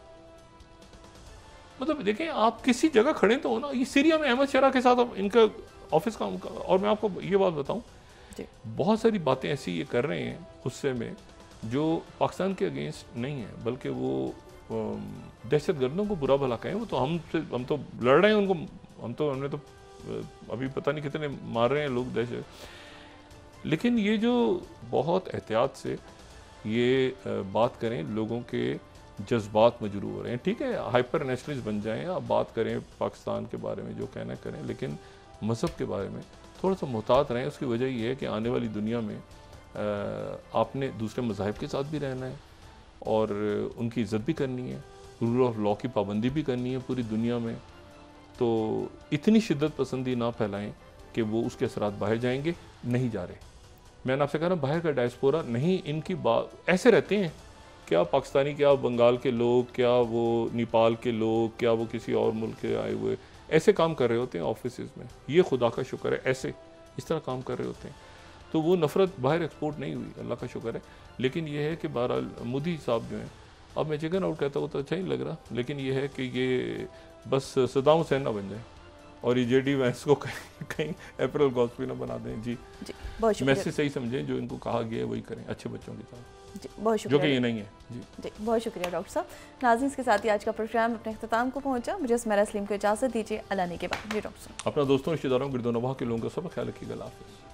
मतलब देखें, आप किसी जगह खड़े तो हो ना। ये सीरिया में अहमद शरा के साथ इनका ऑफिस का, और मैं आपको ये बात बताऊं, बहुत सारी बातें ऐसी ये कर रहे हैं गुस्से में जो पाकिस्तान के अगेंस्ट नहीं है, बल्कि वो दहशतगर्दों को बुरा भला कहें। वो तो हम तो लड़ रहे हैं उनको, हमने तो अभी पता नहीं कितने मार रहे हैं लोग दहशत। लेकिन ये जो बहुत एहतियात से ये बात करें, लोगों के जज्बात मजरूह हो रहे हैं। ठीक है, हाइपर नेशनलिस्ट बन जाएं, आप बात करें पाकिस्तान के बारे में जो कहना करें, लेकिन मज़हब के बारे में थोड़ा सा मुहतात रहें। उसकी वजह ये है कि आने वाली दुनिया में आपने दूसरे मज़ाहिब के साथ भी रहना है और उनकी इज़्ज़त भी करनी है, रूल ऑफ लॉ की पाबंदी भी करनी है पूरी दुनिया में। तो इतनी शिद्दत पसंदी ना फैलाएं कि वो उसके असरात बाहर जाएंगे, नहीं जा रहे। मैंने आपसे कहा ना, बाहर का डायस्पोरा नहीं, इनकी बात ऐसे रहते हैं, क्या पाकिस्तानी, क्या बंगाल के लोग, क्या वो नेपाल के लोग, क्या वो किसी और मुल्क के आए हुए, ऐसे काम कर रहे होते हैं ऑफिस में। ये खुदा का शुक्र है, ऐसे इस तरह काम कर रहे होते हैं। तो वो नफ़रत बाहर एक्सपोर्ट नहीं हुई, अल्लाह का शुक्र है। लेकिन ये है कि बहरहाल मोदी साहब जो हैं, अब मैं चिकन आउट कहता हूँ तो अच्छा ही लग रहा, लेकिन ये है कि ये बस सद्दाम हुसैन ना बन जाए और ये जेडी वैंस को कहीं अप्रैल गॉस्पी ना बना दें। जी बहुत मैसेज सही समझें, जो इनको कहा गया है वही करें, अच्छे बच्चों की तरह। जी बहुत शुक्रिया, जो कि ये नहीं है। जी बहुत शुक्रिया डॉक्टर साहब। नाज़रीन, के साथ ही आज का प्रोग्राम अपने अख्ताम को पहुंचा। मुझे सुमेरा सलीम को इजाज़त दीजिए। अल्लाह ने के बाद जी डॉक्टर साहब, अपना दोस्तों, रिश्तेदारों, गिरदोनवाह के लोगों का सब ख्याल रखिएगा। अल्लाह हाफ़िज़।